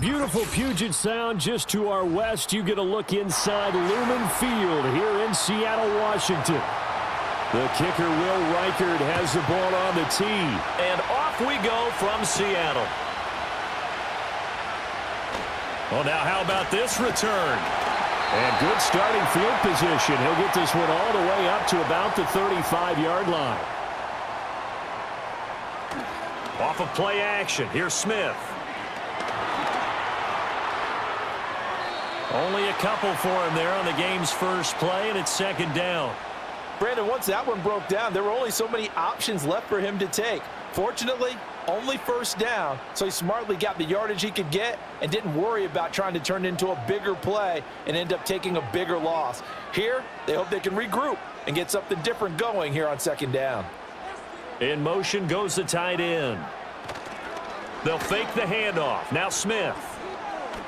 beautiful Puget Sound just to our west. You get a look inside Lumen Field here in Seattle, Washington. The kicker, Will Reichard, has the ball on the tee. And off we go from Seattle. Well, now how about this return? And good starting field position. He'll get this one all the way up to about the 35-yard line. Off of play action. Here's Smith. Only a couple for him there on the game's first play, and it's second down. Brandon, once that one broke down, there were only so many options left for him to take. Fortunately, only first down, so he smartly got the yardage he could get and didn't worry about trying to turn it into a bigger play and end up taking a bigger loss. Here, they hope they can regroup and get something different going here on second down. In motion goes the tight end. They'll fake the handoff. Now Smith.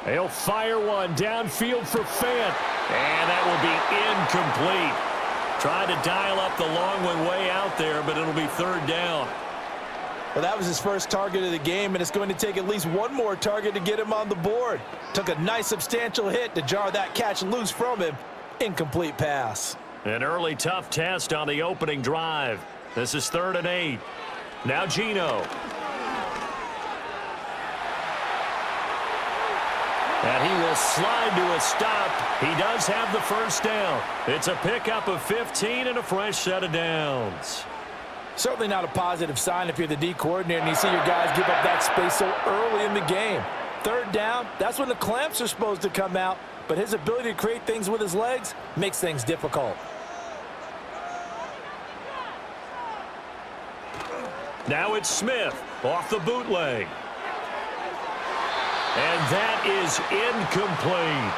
He'll fire one downfield for Fant. And that will be incomplete. Trying to dial up the long one way out there, but it'll be third down. Well, that was his first target of the game, and it's going to take at least one more target to get him on the board. Took a nice substantial hit to jar that catch loose from him. Incomplete pass. An early tough test on the opening drive. This is 3rd and 8. Now Geno. And he will slide to a stop. He does have the first down. It's a pickup of 15 and a fresh set of downs. Certainly not a positive sign if you're the D coordinator and you see your guys give up that space so early in the game. Third down, that's when the clamps are supposed to come out, but his ability to create things with his legs makes things difficult. Now it's Smith off the bootleg. And that is incomplete.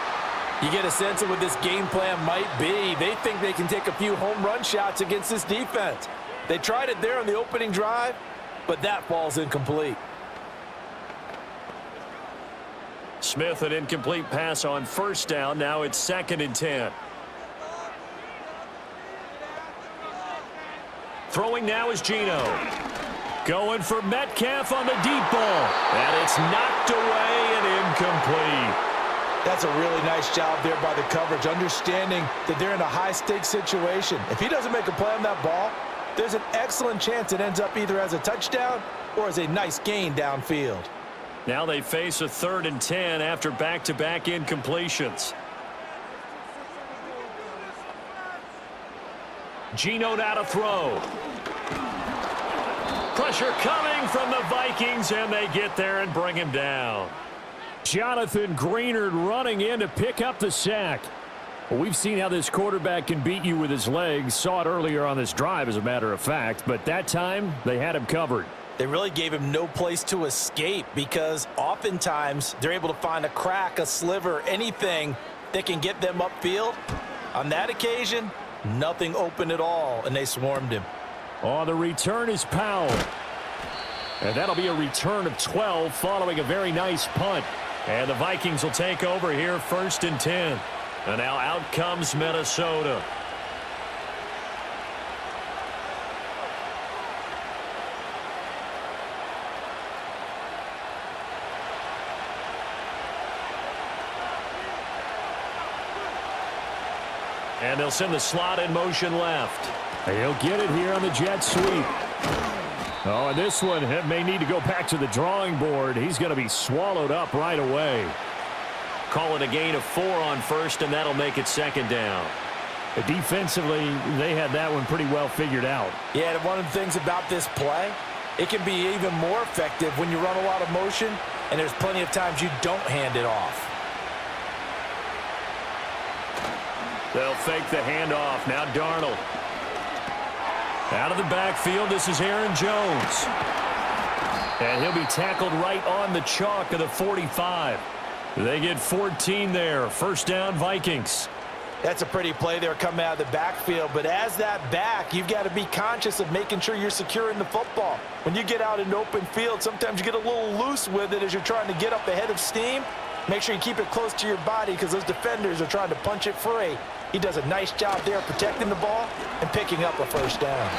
You get a sense of what this game plan might be. They think they can take a few home run shots against this defense. They tried it there on the opening drive, but that falls incomplete. Smith, an incomplete pass on first down. Now it's 2nd and 10. Throwing now is Geno. Going for Metcalf on the deep ball. And it's knocked away and incomplete. That's a really nice job there by the coverage, understanding that they're in a high-stakes situation. If he doesn't make a play on that ball, there's an excellent chance it ends up either as a touchdown or as a nice gain downfield. Now they face a 3rd and 10 after back-to-back incompletions. Geno now to throw. Pressure coming from the Vikings, and they get there and bring him down. Jonathan Greenard running in to pick up the sack. Well, we've seen how this quarterback can beat you with his legs. Saw it earlier on this drive, as a matter of fact. But that time, they had him covered. They really gave him no place to escape because oftentimes they're able to find a crack, a sliver, anything that can get them upfield. On that occasion, nothing open at all, and they swarmed him. Oh, the return is Powell. And that'll be a return of 12 following a very nice punt. And the Vikings will take over here 1st and 10. And now out comes Minnesota. And they'll send the slot in motion left. He'll get it here on the jet sweep. Oh, and this one may need to go back to the drawing board. He's going to be swallowed up right away. Call it a gain of 4 on first, and that'll make it 2nd down. Defensively, they had that one pretty well figured out. Yeah, and one of the things about this play, it can be even more effective when you run a lot of motion, and there's plenty of times you don't hand it off. They'll fake the handoff. Now Darnold. Out of the backfield, this is Aaron Jones. And he'll be tackled right on the chalk of the 45. They get 14 there. First down, Vikings. That's a pretty play there coming out of the backfield, but as that back, you've got to be conscious of making sure you're securing the football. When you get out in open field, sometimes you get a little loose with it as you're trying to get up ahead of steam. Make sure you keep it close to your body because those defenders are trying to punch it free. He does a nice job there protecting the ball and picking up a first down.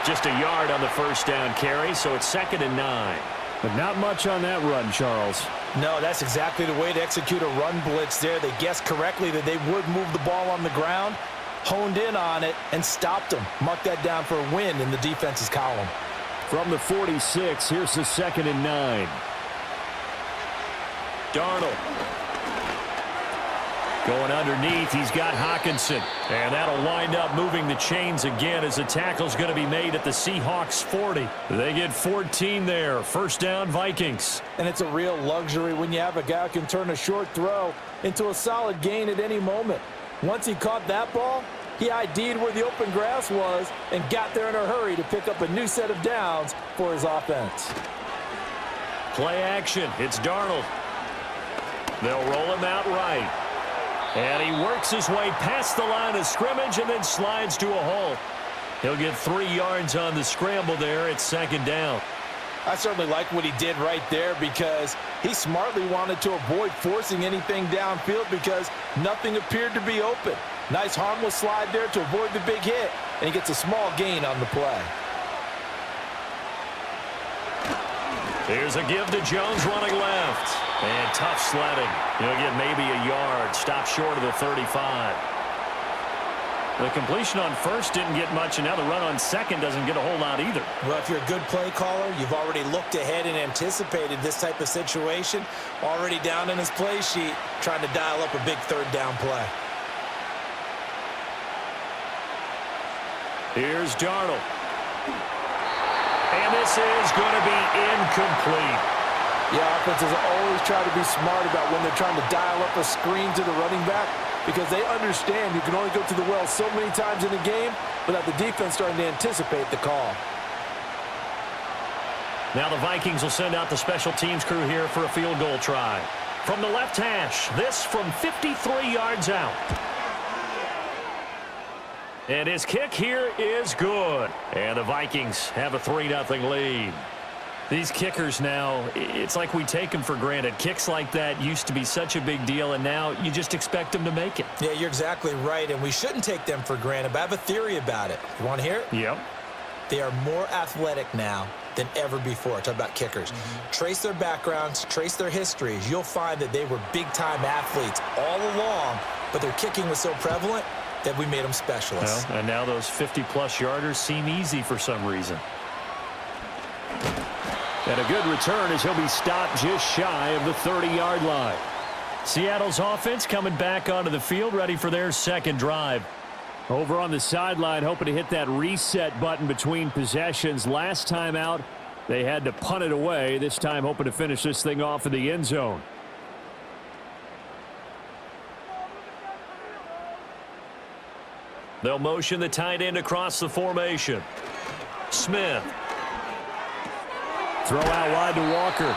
Just a yard on the first down carry, so it's 2nd and 9. But not much on that run, Charles. No, that's exactly the way to execute a run blitz there. They guessed correctly that they would move the ball on the ground, honed in on it, and stopped them. Mark that down for a win in the defense's column. From the 46, here's the 2nd and 9. Darnold. Going underneath, he's got Hockenson. And that'll wind up moving the chains again as the tackle's going to be made at the Seahawks 40. They get 14 there. First down, Vikings. And it's a real luxury when you have a guy who can turn a short throw into a solid gain at any moment. Once he caught that ball, he ID'd where the open grass was and got there in a hurry to pick up a new set of downs for his offense. Play action. It's Darnold. They'll roll him out right. And he works his way past the line of scrimmage and then slides to a hole. He'll get 3 yards on the scramble there. It's 2nd down. I certainly like what he did right there because he smartly wanted to avoid forcing anything downfield because nothing appeared to be open. Nice harmless slide there to avoid the big hit, and he gets a small gain on the play. Here's a give to Jones running left. And tough sledding. He'll get maybe a yard. Stop short of the 35. The completion on first didn't get much, and now the run on second doesn't get a whole lot either. Well, if you're a good play caller, you've already looked ahead and anticipated this type of situation. Already down in his play sheet, trying to dial up a big 3rd down play. Here's Darnold. And this is going to be incomplete. Yeah, offenses always try to be smart about when they're trying to dial up a screen to the running back because they understand you can only go to the well so many times in a game without the defense starting to anticipate the call. Now the Vikings will send out the special teams crew here for a field goal try. From the left hash, this from 53 yards out. And his kick here is good. And the Vikings have a 3-0 lead. These kickers now, it's like we take them for granted. Kicks like that used to be such a big deal, and now you just expect them to make it. Yeah, you're exactly right, and we shouldn't take them for granted, but I have a theory about it. You want to hear it? Yep. They are more athletic now than ever before. Talk about kickers. Trace their backgrounds, trace their histories. You'll find that they were big-time athletes all along, but their kicking was so prevalent that we made them specialists. Well, and now those 50-plus yarders seem easy for some reason. And a good return as he'll be stopped just shy of the 30-yard line. Seattle's offense coming back onto the field, ready for their 2nd drive. Over on the sideline, hoping to hit that reset button between possessions. Last time out, they had to punt it away. This time, hoping to finish this thing off in the end zone. They'll motion the tight end across the formation. Smith. Throw out wide to Walker.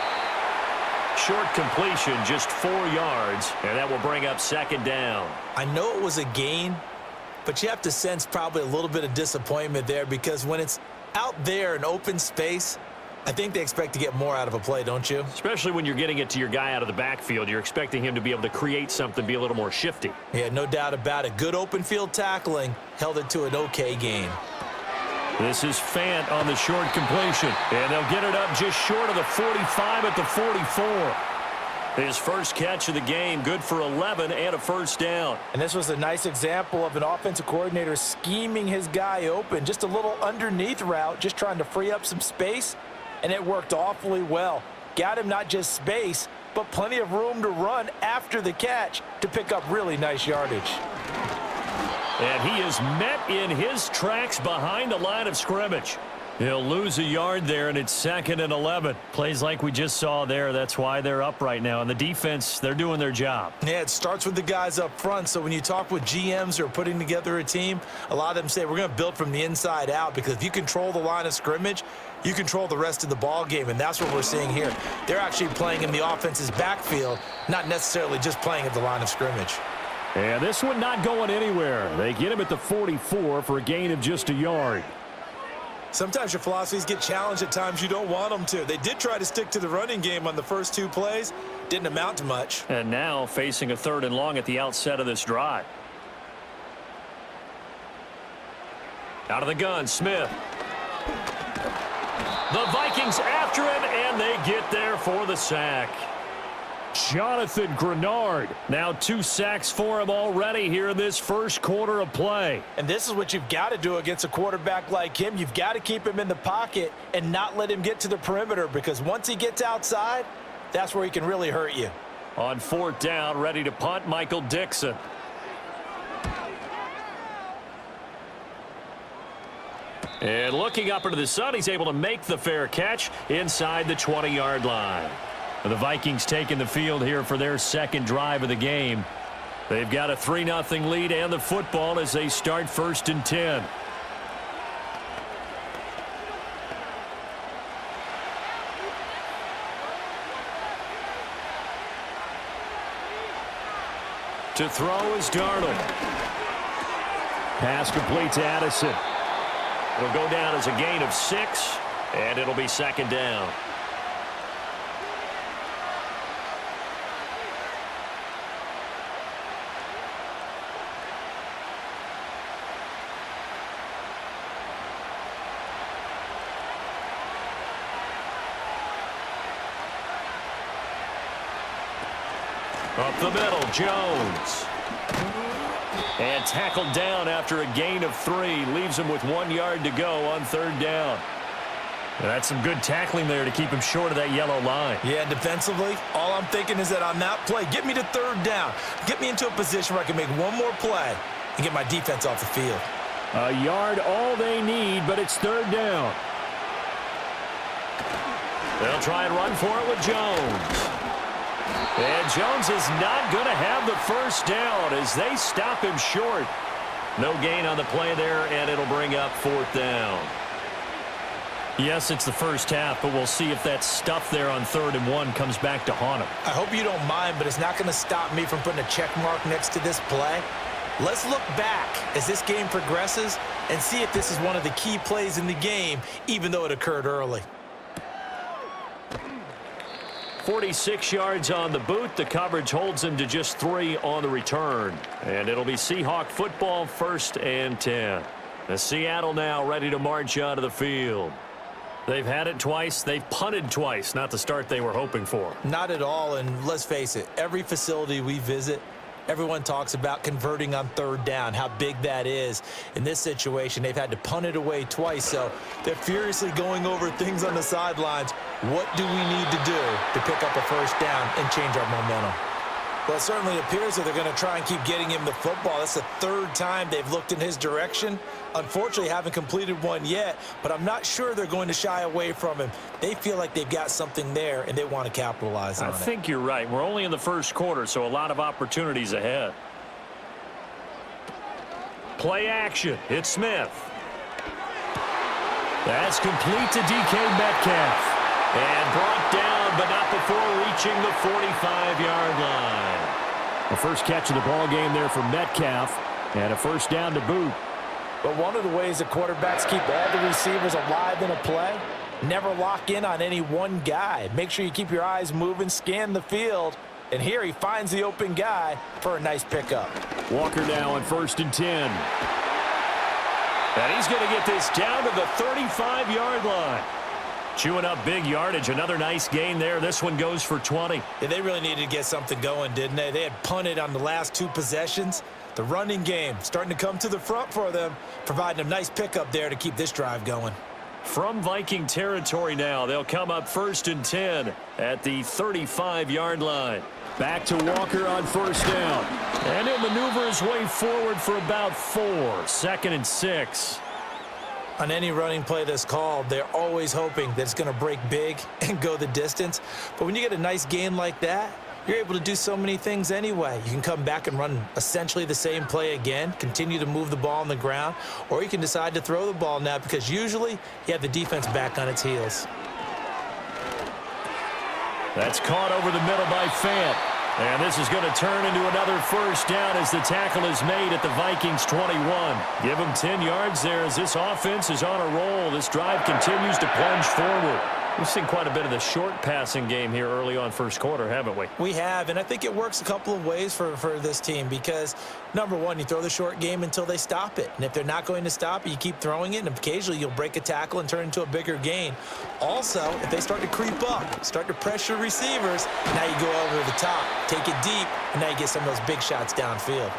Short completion, just 4 yards, and that will bring up 2nd down. I know it was a gain, but you have to sense probably a little bit of disappointment there because when it's out there in open space, I think they expect to get more out of a play, don't you? Especially when you're getting it to your guy out of the backfield. You're expecting him to be able to create something, be a little more shifty. Yeah, no doubt about it. Good open field tackling held it to an okay gain. This is Fant on the short completion. And they'll get it up just short of the 45 at the 44. His first catch of the game, good for 11 and a first down. And this was a nice example of an offensive coordinator scheming his guy open. Just a little underneath route, just trying to free up some space. And it worked awfully well. Got him not just space, but plenty of room to run after the catch to pick up really nice yardage. And he is met in his tracks behind the line of scrimmage. He'll lose a yard there, and it's 2nd and 11. Plays like we just saw there. That's why they're up right now. And the defense, they're doing their job. Yeah, it starts with the guys up front. So when you talk with GMs who are putting together a team, a lot of them say we're going to build from the inside out because if you control the line of scrimmage, you control the rest of the ball game, and that's what we're seeing here. They're actually playing in the offense's backfield, not necessarily just playing at the line of scrimmage. And this one not going anywhere. They get him at the 44 for a gain of just a yard. Sometimes your philosophies get challenged at times you don't want them to. They did try to stick to the running game on the first 2 plays. Didn't amount to much. And now facing a 3rd and long at the outset of this drive. Out of the gun, Smith. The Vikings after him, and they get there for the sack. Jonathan Grenard. Now 2 sacks for him already here in this first quarter of play. And this is what you've got to do against a quarterback like him. You've got to keep him in the pocket and not let him get to the perimeter, because once he gets outside, that's where he can really hurt you. On 4th down, ready to punt, Michael Dixon. And looking up into the sun, he's able to make the fair catch inside the 20-yard line. The Vikings taking the field here for their second drive of the game. They've got a 3-0 lead and the football as they start 1st and 10. To throw is Darnold. Pass complete to Addison. It'll go down as a gain of 6, and it'll be 2nd down. Up the middle, Jones. And tackled down after a gain of 3. Leaves him with 1 yard to go on 3rd down. And that's some good tackling there to keep him short of that yellow line. Yeah, defensively, all I'm thinking is that on that play, get me to 3rd down. Get me into a position where I can make one more play and get my defense off the field. A yard all they need, but it's 3rd down. They'll try and run for it with Jones. And Jones is not going to have the 1st down as they stop him short. No gain on the play there, and it'll bring up 4th down. Yes, it's the first half, but we'll see if that stuff there on 3rd and 1 comes back to haunt him. I hope you don't mind, but it's not going to stop me from putting a check mark next to this play. Let's look back as this game progresses and see if this is one of the key plays in the game, even though it occurred early. 46 yards on the boot. The coverage holds him to just 3 on the return. And it'll be Seahawk football, 1st and 10. The Seattle now ready to march onto the field. They've had it twice. They've punted twice. Not the start they were hoping for. Not at all, and let's face it, every facility we visit, everyone talks about converting on 3rd down, how big that is. In this situation, they've had to punt it away twice, so they're furiously going over things on the sidelines. What do we need to do to pick up a 1st down and change our momentum? Well, it certainly appears that they're going to try and keep getting him the football. That's the 3rd time they've looked in his direction. Unfortunately, haven't completed one yet, but I'm not sure they're going to shy away from him. They feel like they've got something there, and they want to capitalize on it. I think you're right. We're only in the 1st quarter, so a lot of opportunities ahead. Play action. It's Smith. That's complete to DK Metcalf. And brought down, but not before reaching the 45-yard line. The first catch of the ball game there for Metcalf, and a 1st down to boot. But one of the ways that quarterbacks keep all the receivers alive in a play, never lock in on any one guy. Make sure you keep your eyes moving, scan the field, and here he finds the open guy for a nice pickup. Walker now on 1st and 10. And he's going to get this down to the 35-yard line. Chewing up big yardage. Another nice gain there. This one goes for 20. Yeah, they really needed to get something going, didn't they? They had punted on the last 2 possessions. The running game starting to come to the front for them, providing a nice pickup there to keep this drive going. From Viking territory now, they'll come up 1st and 10 at the 35-yard line. Back to Walker on 1st down. And he'll maneuver his way forward for about 4. 2nd and 6. On any running play that's called, they're always hoping that it's going to break big and go the distance. But when you get a nice gain like that, you're able to do so many things anyway. You can come back and run essentially the same play again, continue to move the ball on the ground, or you can decide to throw the ball now because usually you have the defense back on its heels. That's caught over the middle by Fant. And this is going to turn into another 1st down as the tackle is made at the Vikings 21. Give them 10 yards there as this offense is on a roll. This drive continues to plunge forward. We've seen quite a bit of the short passing game here early on first quarter, haven't we? We have, and I think it works a couple of ways for this team because, number one, you throw the short game until they stop it. And if they're not going to stop it, you keep throwing it, and occasionally you'll break a tackle and turn it into a bigger gain. Also, if they start to creep up, start to pressure receivers, now you go over the top, take it deep, and now you get some of those big shots downfield.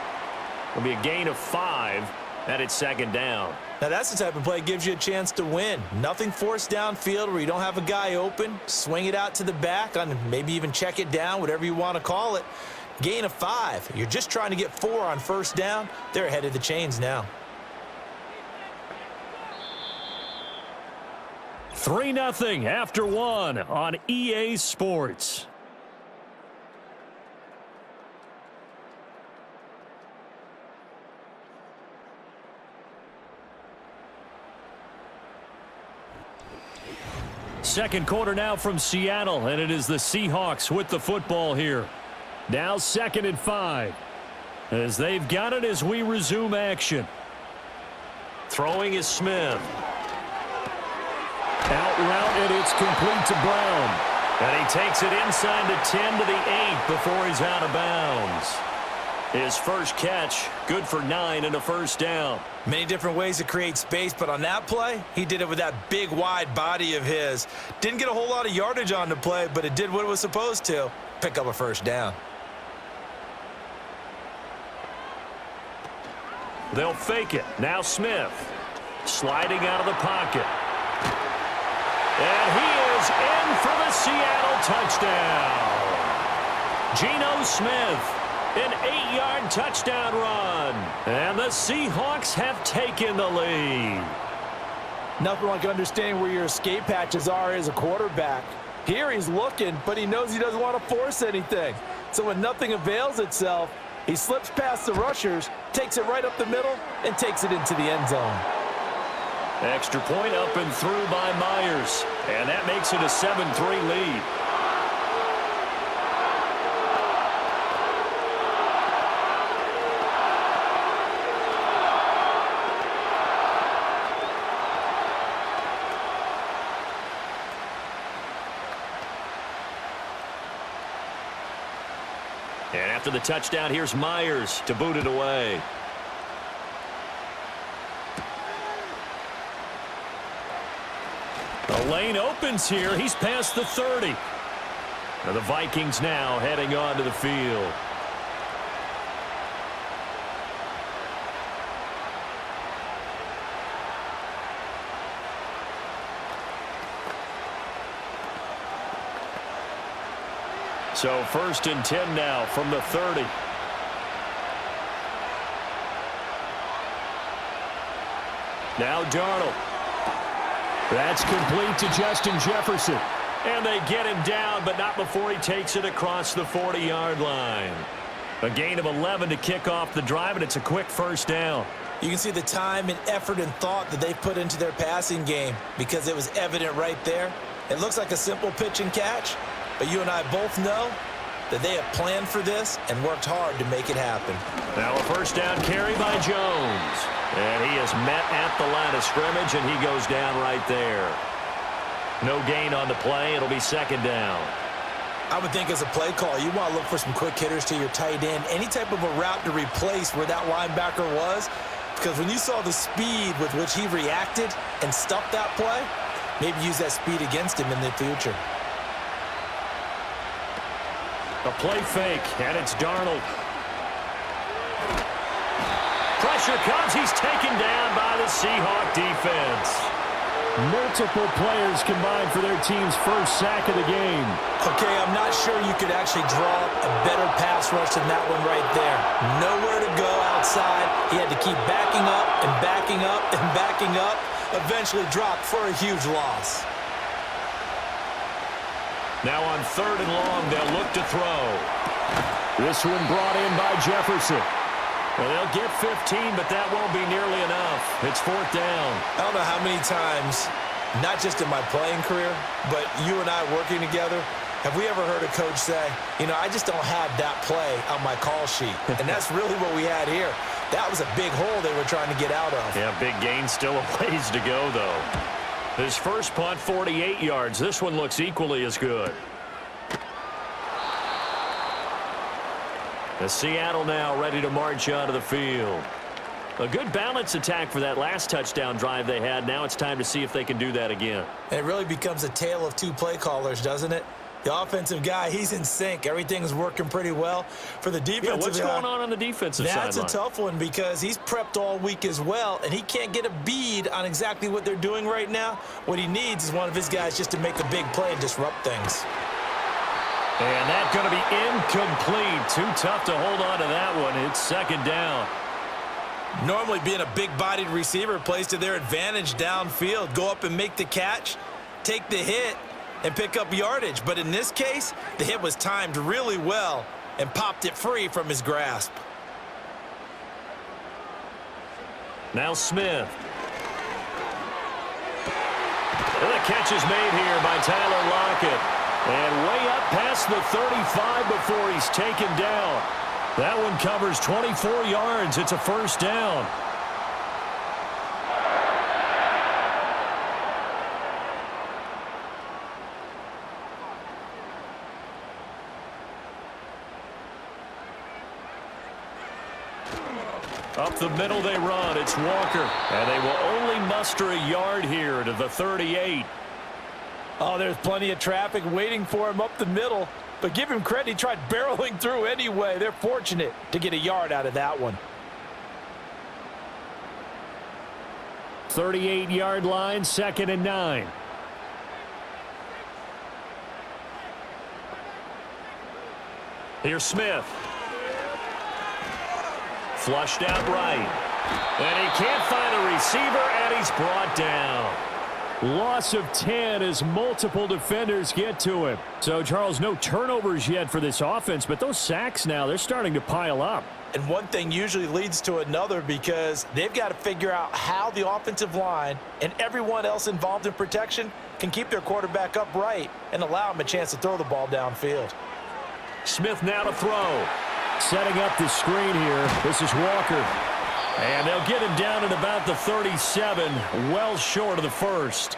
It'll be a gain of 5, and it's second down. Now, that's the type of play that gives you a chance to win. Nothing forced downfield where you don't have a guy open. Swing it out to the back, on maybe even check it down, whatever you want to call it. Gain of 5. You're just trying to get 4 on first down. They're ahead of the chains now. 3-0 after 1 on EA Sports. Second quarter now from Seattle, and it is the Seahawks with the football here. Now 2nd and 5. As they've got it as we resume action. Throwing is Smith. Out route, and it's complete to Brown. And he takes it inside the 10 to the 8 before he's out of bounds. His first catch, good for 9 and a first down. Many different ways to create space, but on that play, he did it with that big, wide body of his. Didn't get a whole lot of yardage on the play, but it did what it was supposed to. Pick up a first down. They'll fake it. Now Smith. Sliding out of the pocket. And he is in for the Seattle touchdown. Geno Smith. An 8-yard touchdown run. And the Seahawks have taken the lead. Nothing like understanding where your escape patches are as a quarterback. Here he's looking, but he knows he doesn't want to force anything. So when nothing avails itself, he slips past the rushers, takes it right up the middle, and takes it into the end zone. Extra point up and through by Myers. And that makes it a 7-3 lead. And after the touchdown, here's Myers to boot it away. The lane opens here. He's past the 30. Now the Vikings now heading onto the field. So 1st and 10 now from the 30. Now Darnold. That's complete to Justin Jefferson. And they get him down, but not before he takes it across the 40-yard line. A gain of 11 to kick off the drive, and it's a quick first down. You can see the time and effort and thought that they've put into their passing game because it was evident right there. It looks like a simple pitch and catch, but you and I both know that they have planned for this and worked hard to make it happen. Now a first down carry by Jones. And he is met at the line of scrimmage, and he goes down right there. No gain on the play. It'll be second down. I would think as a play caller, you want to look for some quick hitters to your tight end, any type of a route to replace where that linebacker was, because when you saw the speed with which he reacted and stuffed that play, maybe use that speed against him in the future. A play fake, and it's Darnold. Pressure comes. He's taken down by the Seahawk defense. Multiple players combined for their team's first sack of the game. Okay, I'm not sure you could actually draw a better pass rush than that one right there. Nowhere to go outside. He had to keep backing up and backing up and backing up. Eventually dropped for a huge loss. Now on 3rd and long, they'll look to throw. This one brought in by Jefferson. Well, they'll get 15, but that won't be nearly enough. It's 4th down. I don't know how many times, not just in my playing career, but you and I working together, have we ever heard a coach say, you know, I just don't have that play on my call sheet. And that's really what we had here. That was a big hole they were trying to get out of. Yeah, big gain, still a ways to go, though. His first punt, 48 yards. This one looks equally as good. The Seattle now ready to march onto the field. A good balance attack for that last touchdown drive they had. Now it's time to see if they can do that again. And it really becomes a tale of two play callers, doesn't it? The offensive guy, he's in sync. Everything's working pretty well. For the defensive what's going on the defensive side? That's a tough one because he's prepped all week as well, and he can't get a bead on exactly what they're doing right now. What he needs is one of his guys just to make a big play and disrupt things. And that's going to be incomplete. Too tough to hold on to that one. It's second down. Normally being a big-bodied receiver plays to their advantage downfield. Go up and make the catch, take the hit, and pick up yardage. But in this case, the hit was timed really well and popped it free from his grasp. Now Smith. And the catch is made here by Tyler Lockett. And way up past the 35 before he's taken down. That one covers 24 yards. It's a first down. Up the middle they run. It's Walker. And they will only muster a yard here to the 38. Oh, there's plenty of traffic waiting for him up the middle. But give him credit, he tried barreling through anyway. They're fortunate to get a yard out of that one. 38-yard line, 2nd and 9. Here's Smith. Flushed out right. And he can't find a receiver, and he's brought down. Loss of 10 as multiple defenders get to him. So, Charles, no turnovers yet for this offense, but those sacks now, they're starting to pile up. And one thing usually leads to another because they've got to figure out how the offensive line and everyone else involved in protection can keep their quarterback upright and allow him a chance to throw the ball downfield. Smith now to throw. Setting up the screen here. This is Walker. And they'll get him down at about the 37, well short of the first.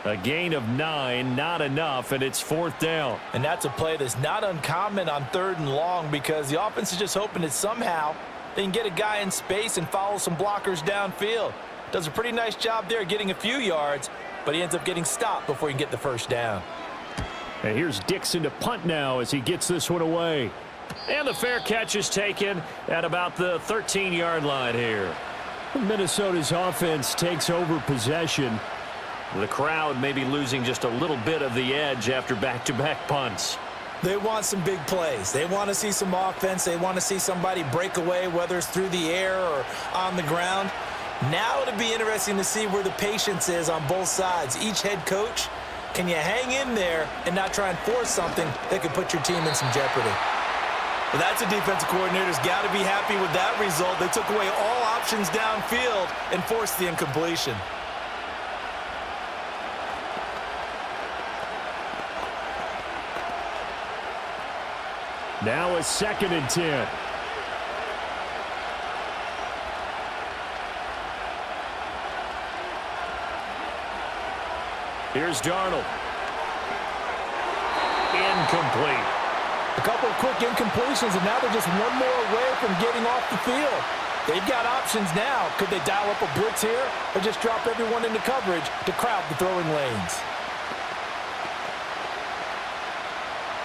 A gain of 9, not enough, and it's 4th down. And that's a play that's not uncommon on 3rd and long because the offense is just hoping that somehow they can get a guy in space and follow some blockers downfield. Does a pretty nice job there getting a few yards, but he ends up getting stopped before he can get the first down. And here's Dixon to punt now as he gets this one away. And the fair catch is taken at about the 13-yard line here. Minnesota's offense takes over possession. The crowd may be losing just a little bit of the edge after back-to-back punts. They want some big plays. They want to see some offense. They want to see somebody break away, whether it's through the air or on the ground. Now it'll be interesting to see where the patience is on both sides. Each head coach, can you hang in there and not try and force something that could put your team in some jeopardy? Well, that's a defensive coordinator's got to be happy with that result. They took away all options downfield and forced the incompletion. Now a 2nd and 10. Here's Darnold. Incomplete. A couple of quick incompletions, and now they're just one more away from getting off the field. They've got options now. Could they dial up a blitz here or just drop everyone into coverage to crowd the throwing lanes?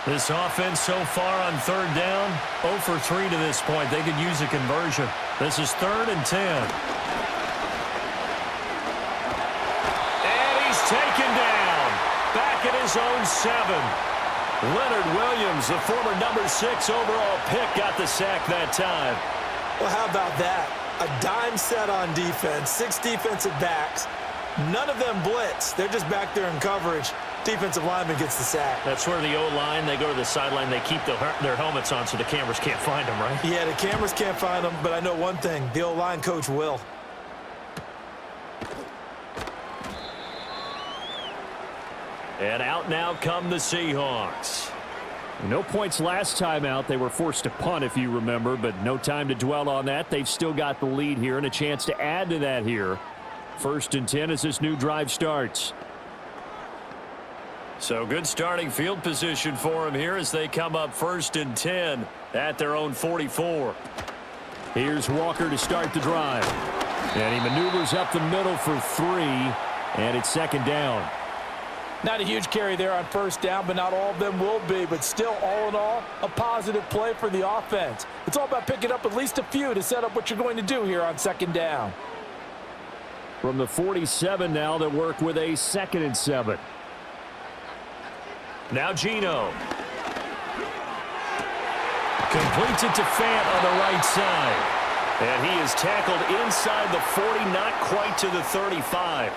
This offense so far on 3rd down, 0 for 3 to this point. They could use a conversion. This is 3rd and 10. And he's taken down. Back at his own 7. Leonard Williams, the former number 6 overall pick, got the sack that time. Well, how about that? A dime set on defense, 6 defensive backs. None of them blitz. They're just back there in coverage. Defensive lineman gets the sack. That's where the O-line, they go to the sideline, they keep their helmets on so the cameras can't find them, right? Yeah, the cameras can't find them, but I know one thing. The O-line coach will. And out now come the Seahawks. No points last time out. They were forced to punt, if you remember, but no time to dwell on that. They've still got the lead here and a chance to add to that here. 1st and 10 as this new drive starts. So good starting field position for him here as they come up 1st and 10 at their own 44. Here's Walker to start the drive. And he maneuvers up the middle for 3, and it's 2nd down. Not a huge carry there on 1st down, but not all of them will be. But still, all in all, a positive play for the offense. It's all about picking up at least a few to set up what you're going to do here on 2nd down. From the 47 now, they work with a 2nd and 7. Now Geno. Completes it to Fant on the right side. And he is tackled inside the 40, not quite to the 35.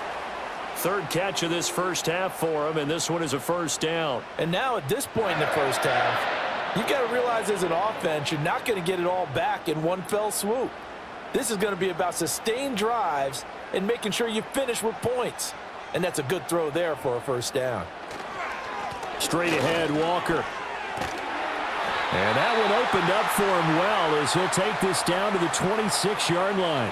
3rd catch of this first half for him, and this one is a 1st down. And now at this point in the first half, you've got to realize as an offense, you're not going to get it all back in one fell swoop. This is going to be about sustained drives and making sure you finish with points. And that's a good throw there for a 1st down. Straight ahead, Walker. And that one opened up for him well as he'll take this down to the 26-yard line.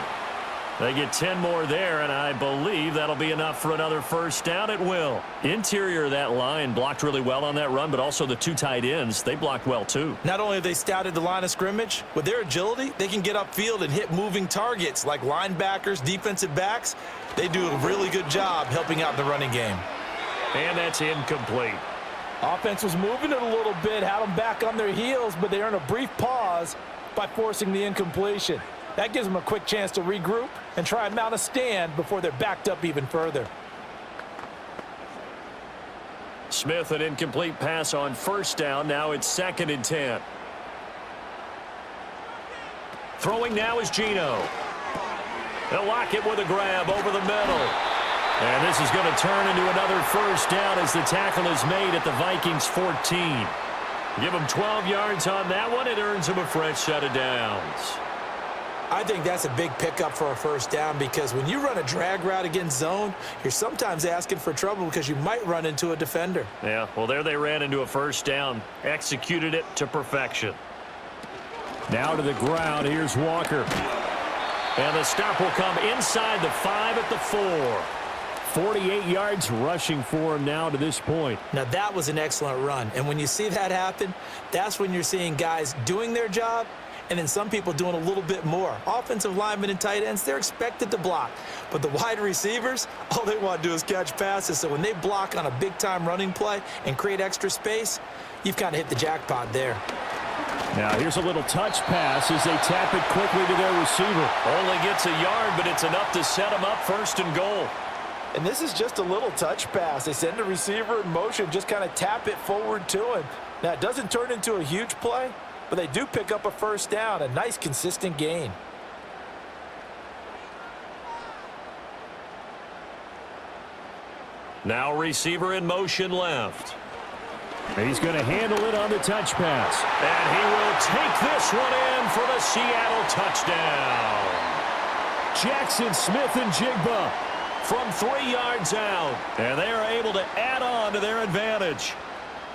They get 10 more there, and I believe that'll be enough for another 1st down. It will. Interior of that line blocked really well on that run, but also the 2 tight ends, they blocked well too. Not only have they scouted the line of scrimmage, with their agility, they can get upfield and hit moving targets like linebackers, defensive backs. They do a really good job helping out the running game. And that's incomplete. Offense was moving it a little bit, had them back on their heels, but they earn a brief pause by forcing the incompletion. That gives them a quick chance to regroup and try and mount a stand before they're backed up even further. Smith, an incomplete pass on 1st down. Now it's 2nd and 10. Throwing now is Geno. They'll lock it with a grab over the middle. And this is going to turn into another 1st down as the tackle is made at the Vikings 14. Give them 12 yards on that one. It earns them a fresh set of downs. I think that's a big pickup for a 1st down because when you run a drag route against zone, you're sometimes asking for trouble because you might run into a defender. Yeah, well, there they ran into a 1st down. Executed it to perfection. Now to the ground. Here's Walker. And the stop will come inside the 5 at the 4. 48 yards rushing for him now to this point. Now, that was an excellent run. And when you see that happen, that's when you're seeing guys doing their job and then some people doing a little bit more. Offensive linemen and tight ends, they're expected to block. But the wide receivers, all they want to do is catch passes. So when they block on a big-time running play and create extra space, you've kind of hit the jackpot there. Now here's a little touch pass as they tap it quickly to their receiver. Only gets a yard, but it's enough to set him up 1st and goal. And this is just a little touch pass. They send the receiver in motion, just kind of tap it forward to him. Now, it doesn't turn into a huge play, but they do pick up a 1st down, a nice, consistent gain. Now receiver in motion left. And he's going to handle it on the touch pass. And he will take this one in for the Seattle touchdown. Jackson Smith-Njigba from 3 yards out. And they are able to add on to their advantage.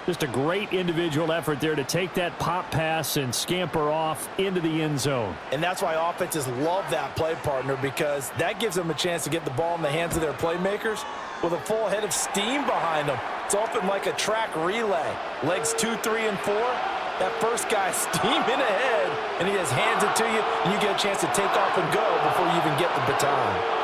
Just a great individual effort there to take that pop pass and scamper off into the end zone. And that's why offenses love that play, partner, because that gives them a chance to get the ball in the hands of their playmakers with a full head of steam behind them. It's often like a track relay. Legs 2, 3, and 4. That first guy steaming ahead, and he just hands it to you, and you get a chance to take off and go before you even get the baton.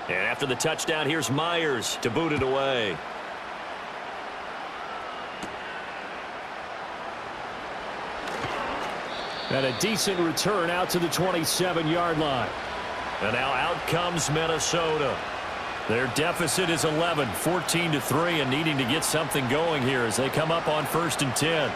And after the touchdown, here's Myers to boot it away. And a decent return out to the 27-yard line. And now out comes Minnesota. Their deficit is 11, 14-3, and needing to get something going here as they come up on 1st and 10.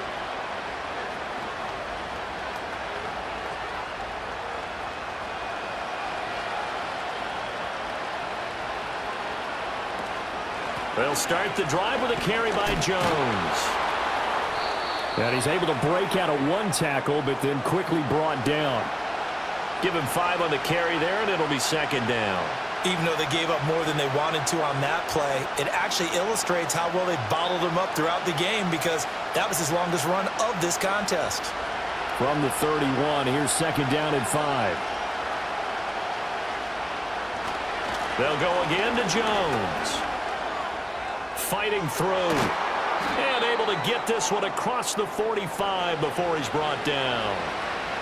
They'll start the drive with a carry by Jones. And he's able to break out of one tackle, but then quickly brought down. Give him 5 on the carry there, and it'll be 2nd down. Even though they gave up more than they wanted to on that play, it actually illustrates how well they bottled him up throughout the game because that was his longest run of this contest. From the 31, here's second down and 5. They'll go again to Jones. Fighting through. And able to get this one across the 45 before he's brought down.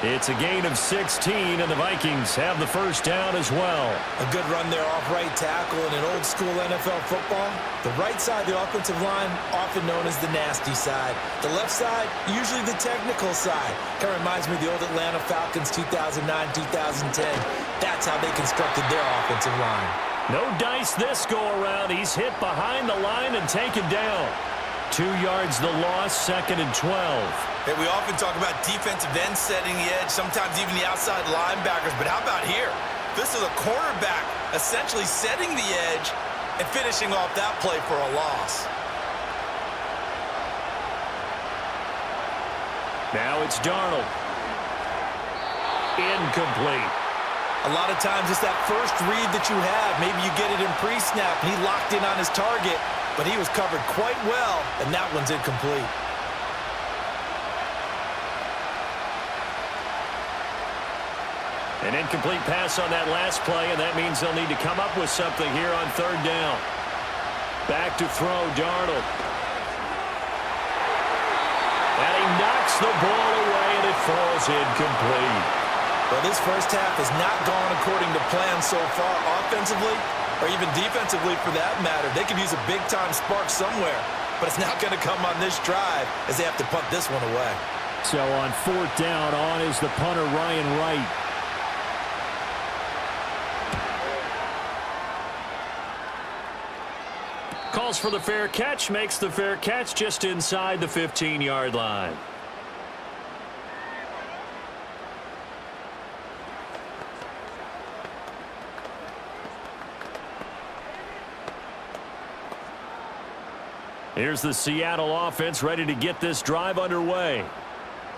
It's a gain of 16, and the Vikings have the first down as well. A good run there off right tackle in an old-school NFL football. The right side of the offensive line, often known as the nasty side. The left side, usually the technical side. Kind of reminds me of the old Atlanta Falcons 2009-2010. That's how they constructed their offensive line. No dice this go-around. He's hit behind the line and taken down. 2 yards the loss, second and 12. Hey, we often talk about defensive ends setting the edge, sometimes even the outside linebackers, but how about here? This is a cornerback essentially setting the edge and finishing off that play for a loss. Now it's Darnold. Incomplete. A lot of times it's that first read that you have. Maybe you get it in pre-snap, and he locked in on his target, but he was covered quite well, and that one's incomplete. An incomplete pass on that last play, and that means they'll need to come up with something here on third down. Back to throw, Darnold. And he knocks the ball away, and it falls incomplete. Well, this first half has not gone according to plan so far offensively, or even defensively for that matter. They could use a big-time spark somewhere, but it's not going to come on this drive as they have to punt this one away. So on fourth down, on is the punter, Ryan Wright. Calls for the fair catch, makes the fair catch just inside the 15-yard line. Here's the Seattle offense ready to get this drive underway.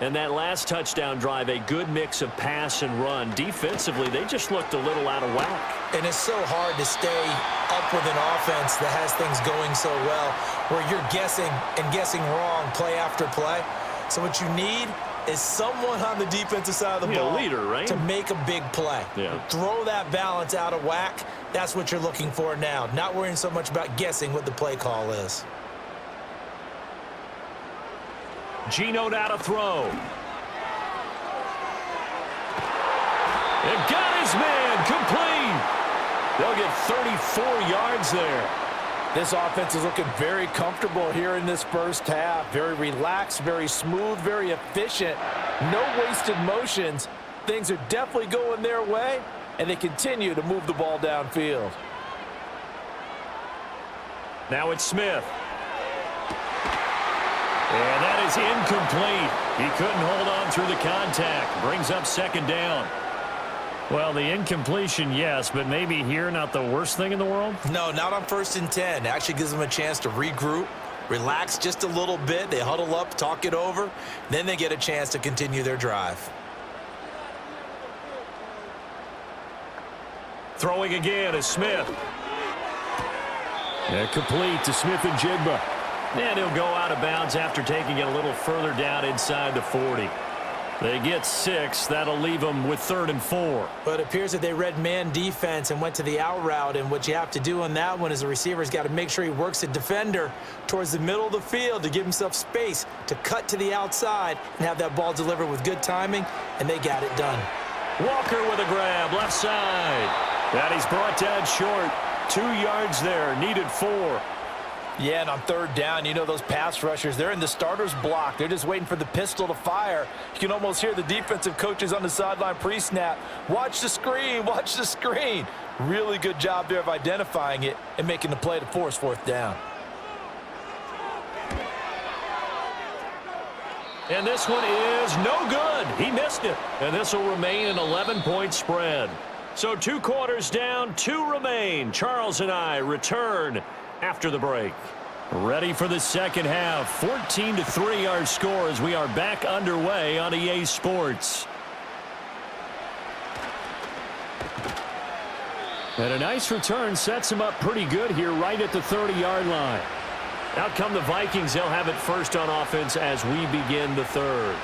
And that last touchdown drive, a good mix of pass and run. Defensively, they just looked a little out of whack. And it's so hard to stay up with an offense that has things going so well, where you're guessing and guessing wrong play after play. So what you need is someone on the defensive side of the ball, a leader, right? To make a big play. Yeah. Throw that balance out of whack. That's what you're looking for now. Not worrying so much about guessing what the play call is. Geno now to throw. They've got his man complete. They'll get 34 yards there. This offense is looking very comfortable here in this first half. Very relaxed, very smooth, very efficient. No wasted motions. Things are definitely going their way, and they continue to move the ball downfield. Now it's Smith. And that is incomplete. He couldn't hold on through the contact. Brings up second down. Well, the incompletion, yes, but maybe here not the worst thing in the world? No, not on 1st and 10. Actually gives them a chance to regroup, relax just a little bit. They huddle up, talk it over. Then they get a chance to continue their drive. Throwing again is Smith. And complete to Smith-Njigba. And he'll go out of bounds after taking it a little further down inside the 40. They get 6. That'll leave them with 3rd and 4. But it appears that they read man defense and went to the out route. And what you have to do on that one is the receiver's got to make sure he works the defender towards the middle of the field to give himself space to cut to the outside and have that ball delivered with good timing. And they got it done. Walker with a grab, left side. And he's brought down short. 2 yards there, needed 4. Yeah, and on 3rd down, you know those pass rushers, they're in the starter's block. They're just waiting for the pistol to fire. You can almost hear the defensive coaches on the sideline pre-snap. Watch the screen, watch the screen. Really good job there of identifying it and making the play to force 4th down. And this one is no good. He missed it. And this will remain an 11-point spread. So 2 quarters down, 2 remain. Charles and I return after the break. Ready for the second half. 14-3 our score as we are back underway on EA Sports. And a nice return sets him up pretty good here right at the 30-yard line. Out come the Vikings. They'll have it first on offense as we begin the third.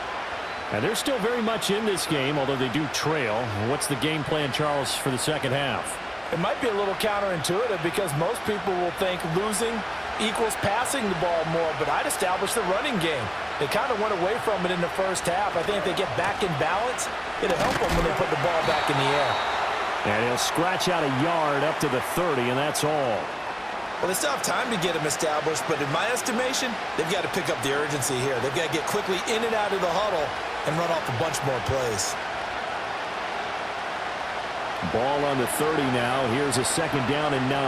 And they're still very much in this game, although they do trail. What's the game plan, Charles, for the second half? It might be a little counterintuitive because most people will think losing equals passing the ball more, but I'd establish the running game. They kind of went away from it in the first half. I think if they get back in balance, it'll help them when they put the ball back in the air. And he'll scratch out a yard up to the 30, and that's all. Well, they still have time to get them established, but in my estimation, they've got to pick up the urgency here. They've got to get quickly in and out of the huddle and run off a bunch more plays. Ball on the 30 now. Here's a 2nd down and 9.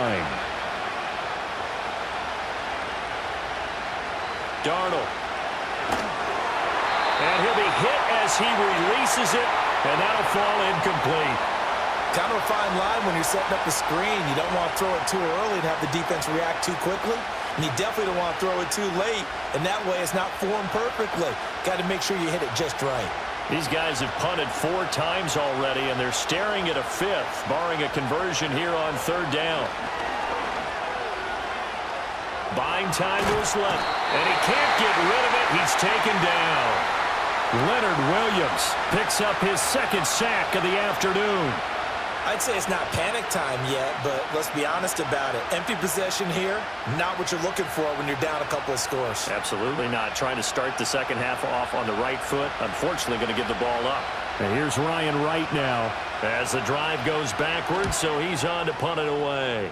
Darnold. And he'll be hit as he releases it, and that'll fall incomplete. Kind of a fine line when you're setting up the screen. You don't want to throw it too early and have the defense react too quickly. And you definitely don't want to throw it too late, and that way it's not formed perfectly. Got to make sure you hit it just right. These guys have punted 4 times already, and they're staring at a 5th, barring a conversion here on 3rd down. Buying time to his left, and he can't get rid of it. He's taken down. Leonard Williams picks up his 2nd sack of the afternoon. I'd say it's not panic time yet, but let's be honest about it. Empty possession here, not what you're looking for when you're down a couple of scores. Absolutely not. Trying to start the second half off on the right foot. Unfortunately, going to give the ball up. And here's Ryan Wright now. As the drive goes backwards, so he's on to punt it away.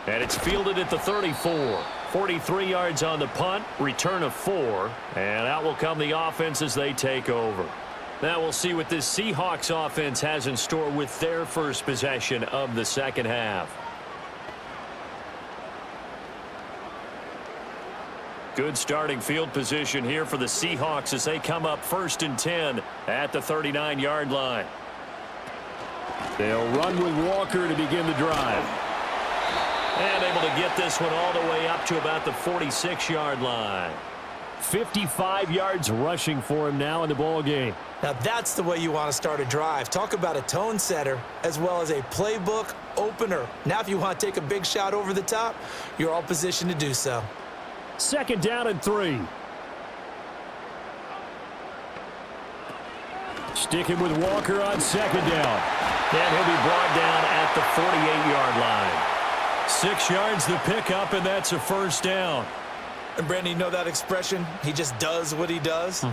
And it's fielded at the 34. 43 yards on the punt, return of 4. And out will come the offense as they take over. Now we'll see what this Seahawks offense has in store with their first possession of the second half. Good starting field position here for the Seahawks as they come up 1st and 10 at the 39-yard line. They'll run with Walker to begin the drive. And able to get this one all the way up to about the 46-yard line. 55 yards rushing for him now in the ball game. Now that's the way you want to start a drive. Talk about a tone setter as well as a playbook opener. Now if you want to take a big shot over the top, you're all positioned to do so. 2nd down and 3. Sticking with Walker on 2nd down. And he'll be brought down at the 48-yard line. 6 yards the pickup, and that's a 1st down. And Brandon, you know that expression? He just does what he does.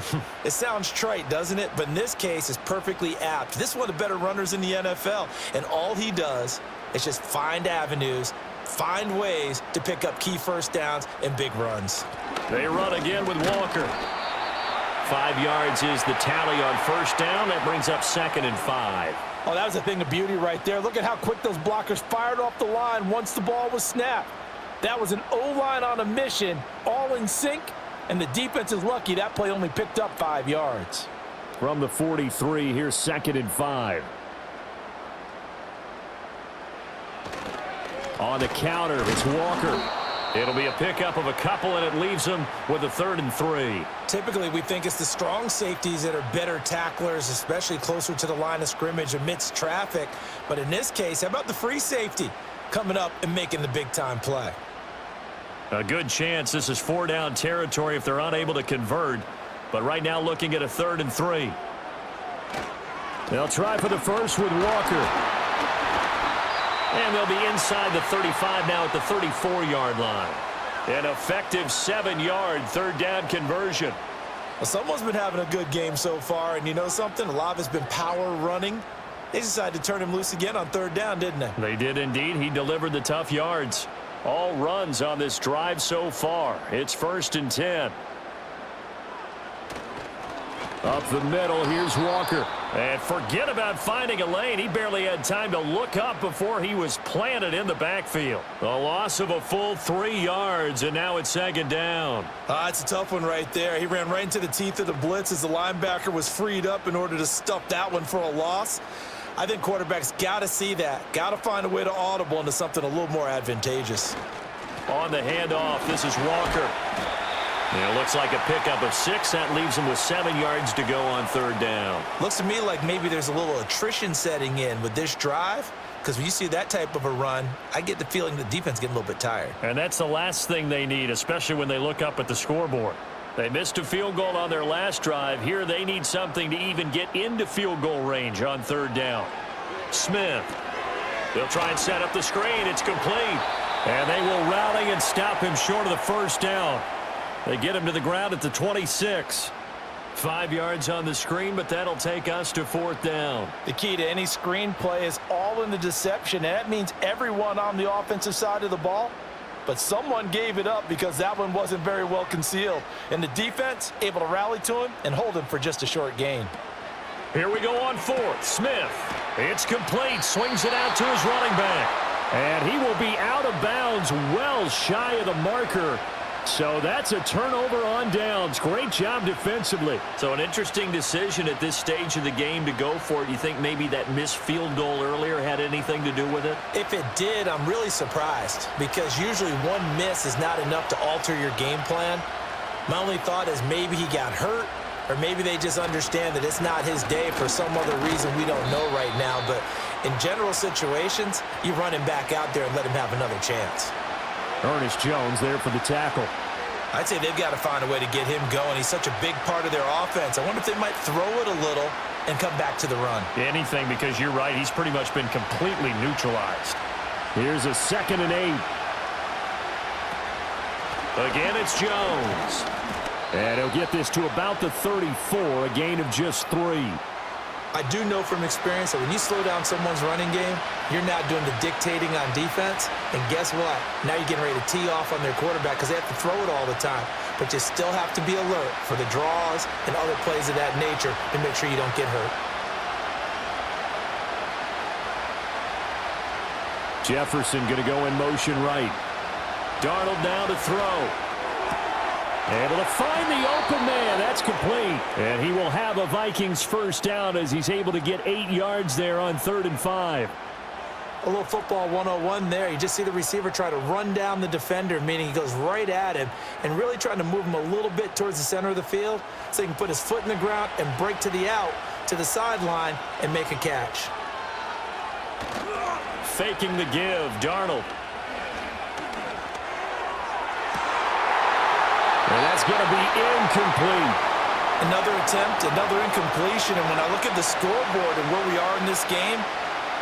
It sounds trite, doesn't it? But in this case, it's perfectly apt. This is one of the better runners in the NFL. And all he does is just find avenues, find ways to pick up key 1st downs and big runs. They run again with Walker. 5 yards is the tally on 1st down. That brings up 2nd and 5. Oh, that was a thing of beauty right there. Look at how quick those blockers fired off the line once the ball was snapped. That was an O-line on a mission, all in sync, and the defense is lucky that play only picked up 5 yards. From the 43, here's 2nd and 5. On the counter, it's Walker. It'll be a pickup of a couple, and it leaves them with a 3rd and 3. Typically, we think it's the strong safeties that are better tacklers, especially closer to the line of scrimmage amidst traffic. But in this case, how about the free safety coming up and making the big-time play? A good chance this is 4-down territory if they're unable to convert. But right now looking at a 3rd and 3. They'll try for the first with Walker. And they'll be inside the 35 now at the 34-yard line. An effective 7-yard 3rd down conversion. Well, someone's been having a good game so far, and you know something? A lot of it's been power running. They decided to turn him loose again on 3rd down, didn't they? They did indeed. He delivered the tough yards. All runs on this drive so far. It's 1st and 10. Up the middle, here's Walker. And forget about finding a lane. He barely had time to look up before he was planted in the backfield. A loss of a full 3 yards, and now it's 2nd down. It's a tough one right there. He ran right into the teeth of the blitz as the linebacker was freed up in order to stuff that one for a loss. I think quarterbacks got to see that. Got to find a way to audible into something a little more advantageous. On the handoff, this is Walker. It looks like a pickup of 6. That leaves them with 7 yards to go on 3rd down. Looks to me like maybe there's a little attrition setting in with this drive, because when you see that type of a run, I get the feeling the defense getting a little bit tired. And that's the last thing they need, especially when they look up at the scoreboard. They missed a field goal on their last drive. Here they need something to even get into field goal range on 3rd down. Smith. They'll try and set up the screen. It's complete. And they will rally and stop him short of the 1st down. They get him to the ground at the 26. 5 yards on the screen, but that'll take us to 4th down. The key to any screen play is all in the deception, and that means everyone on the offensive side of the ball. But someone gave it up because that one wasn't very well concealed. And the defense able to rally to him and hold him for just a short gain. Here we go on 4th. Smith. It's complete. Swings it out to his running back. And he will be out of bounds well shy of the marker. So that's a turnover on downs. Great job defensively. So an interesting decision at this stage of the game to go for it. You think maybe that missed field goal earlier had anything to do with it? If it did, I'm really surprised, because usually one miss is not enough to alter your game plan. My only thought is maybe he got hurt, or maybe they just understand that it's not his day for some other reason we don't know right now. But in general situations, you run him back out there and let him have another chance. Ernest Jones there for the tackle. I'd say they've got to find a way to get him going. He's such a big part of their offense. I wonder if they might throw it a little and come back to the run. Anything, because you're right. He's pretty much been completely neutralized. Here's a 2nd and 8. Again, it's Jones. And he'll get this to about the 34, a gain of just 3. I do know from experience that when you slow down someone's running game, you're not doing the dictating on defense. And guess what? Now you're getting ready to tee off on their quarterback because they have to throw it all the time. But you still have to be alert for the draws and other plays of that nature to make sure you don't get hurt. Jefferson going to go in motion right. Darnold now to throw. Able to find the open man. That's complete. And he will have a Vikings 1st down as he's able to get 8 yards there on 3rd and 5. A little football 101 there. You just see the receiver try to run down the defender, meaning he goes right at him and really trying to move him a little bit towards the center of the field so he can put his foot in the ground and break to the out, to the sideline, and make a catch. Faking the give, Darnold. And that's going to be incomplete. Another attempt, another incompletion. And when I look at the scoreboard and where we are in this game,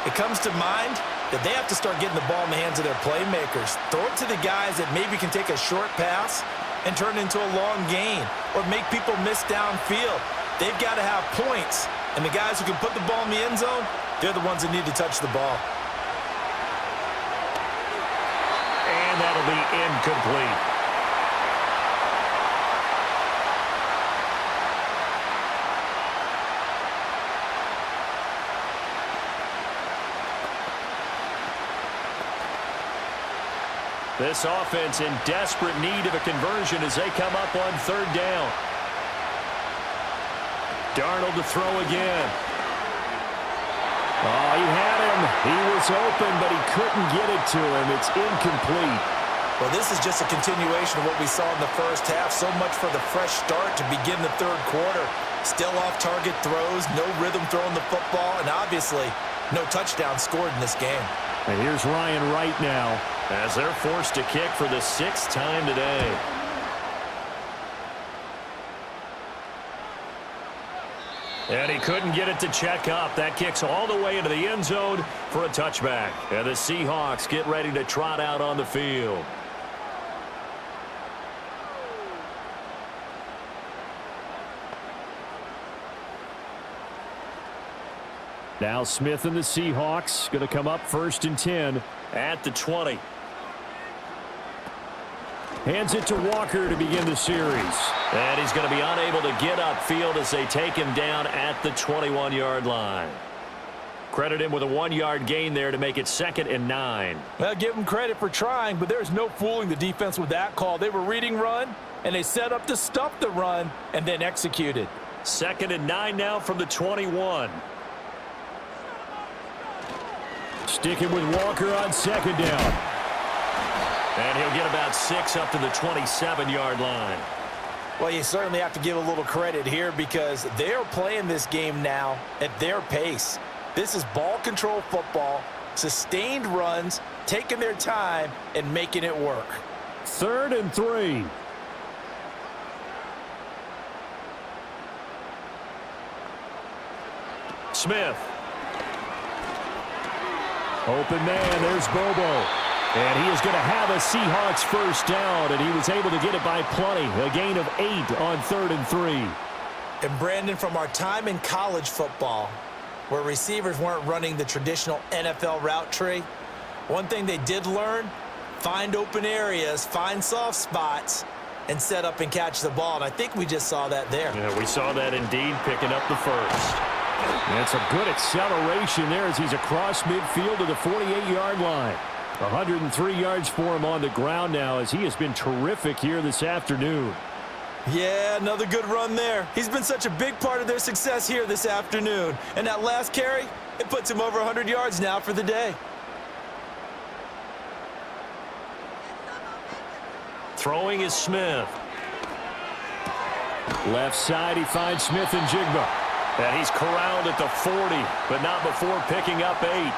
it comes to mind that they have to start getting the ball in the hands of their playmakers. Throw it to the guys that maybe can take a short pass and turn it into a long gain or make people miss downfield. They've got to have points. And the guys who can put the ball in the end zone, they're the ones that need to touch the ball. And that'll be incomplete. This offense in desperate need of a conversion as they come up on 3rd down. Darnold to throw again. Oh, he had him. He was open, but he couldn't get it to him. It's incomplete. Well, this is just a continuation of what we saw in the 1st half. So much for the fresh start to begin the 3rd quarter. Still off-target throws, no rhythm throwing the football, and obviously no touchdown scored in this game. And here's Ryan Wright now as they're forced to kick for the 6th time today. And he couldn't get it to check up. That kicks all the way into the end zone for a touchback. And the Seahawks get ready to trot out on the field. Now Smith and the Seahawks going to come up 1st and 10 at the 20. Hands it to Walker to begin the series. And he's going to be unable to get upfield as they take him down at the 21-yard line. Credit him with a 1-yard gain there to make it 2nd and 9. Well, give him credit for trying, but there's no fooling the defense with that call. They were reading run, and they set up to stop the run and then executed. 2nd and 9 now from the 21. Sticking with Walker on 2nd down. And he'll get about 6 up to the 27-yard line. Well, you certainly have to give a little credit here because they are playing this game now at their pace. This is ball control football, sustained runs, taking their time, and making it work. 3rd and 3. Smith. Open man, there's Bobo. And he is going to have a Seahawks first down, and he was able to get it by plenty. A gain of 8 on 3rd and 3. And Brandon, from our time in college football, where receivers weren't running the traditional NFL route tree, one thing they did learn, find open areas, find soft spots, and set up and catch the ball. And I think we just saw that there. Yeah, we saw that indeed, picking up the first. That's a good acceleration there as he's across midfield to the 48-yard line. 103 yards for him on the ground now as he has been terrific here this afternoon. Yeah, another good run there. He's been such a big part of their success here this afternoon. And that last carry, it puts him over 100 yards now for the day. Throwing is Smith. Left side, he finds Smith-Njigba. And he's corralled at the 40, but not before picking up 8.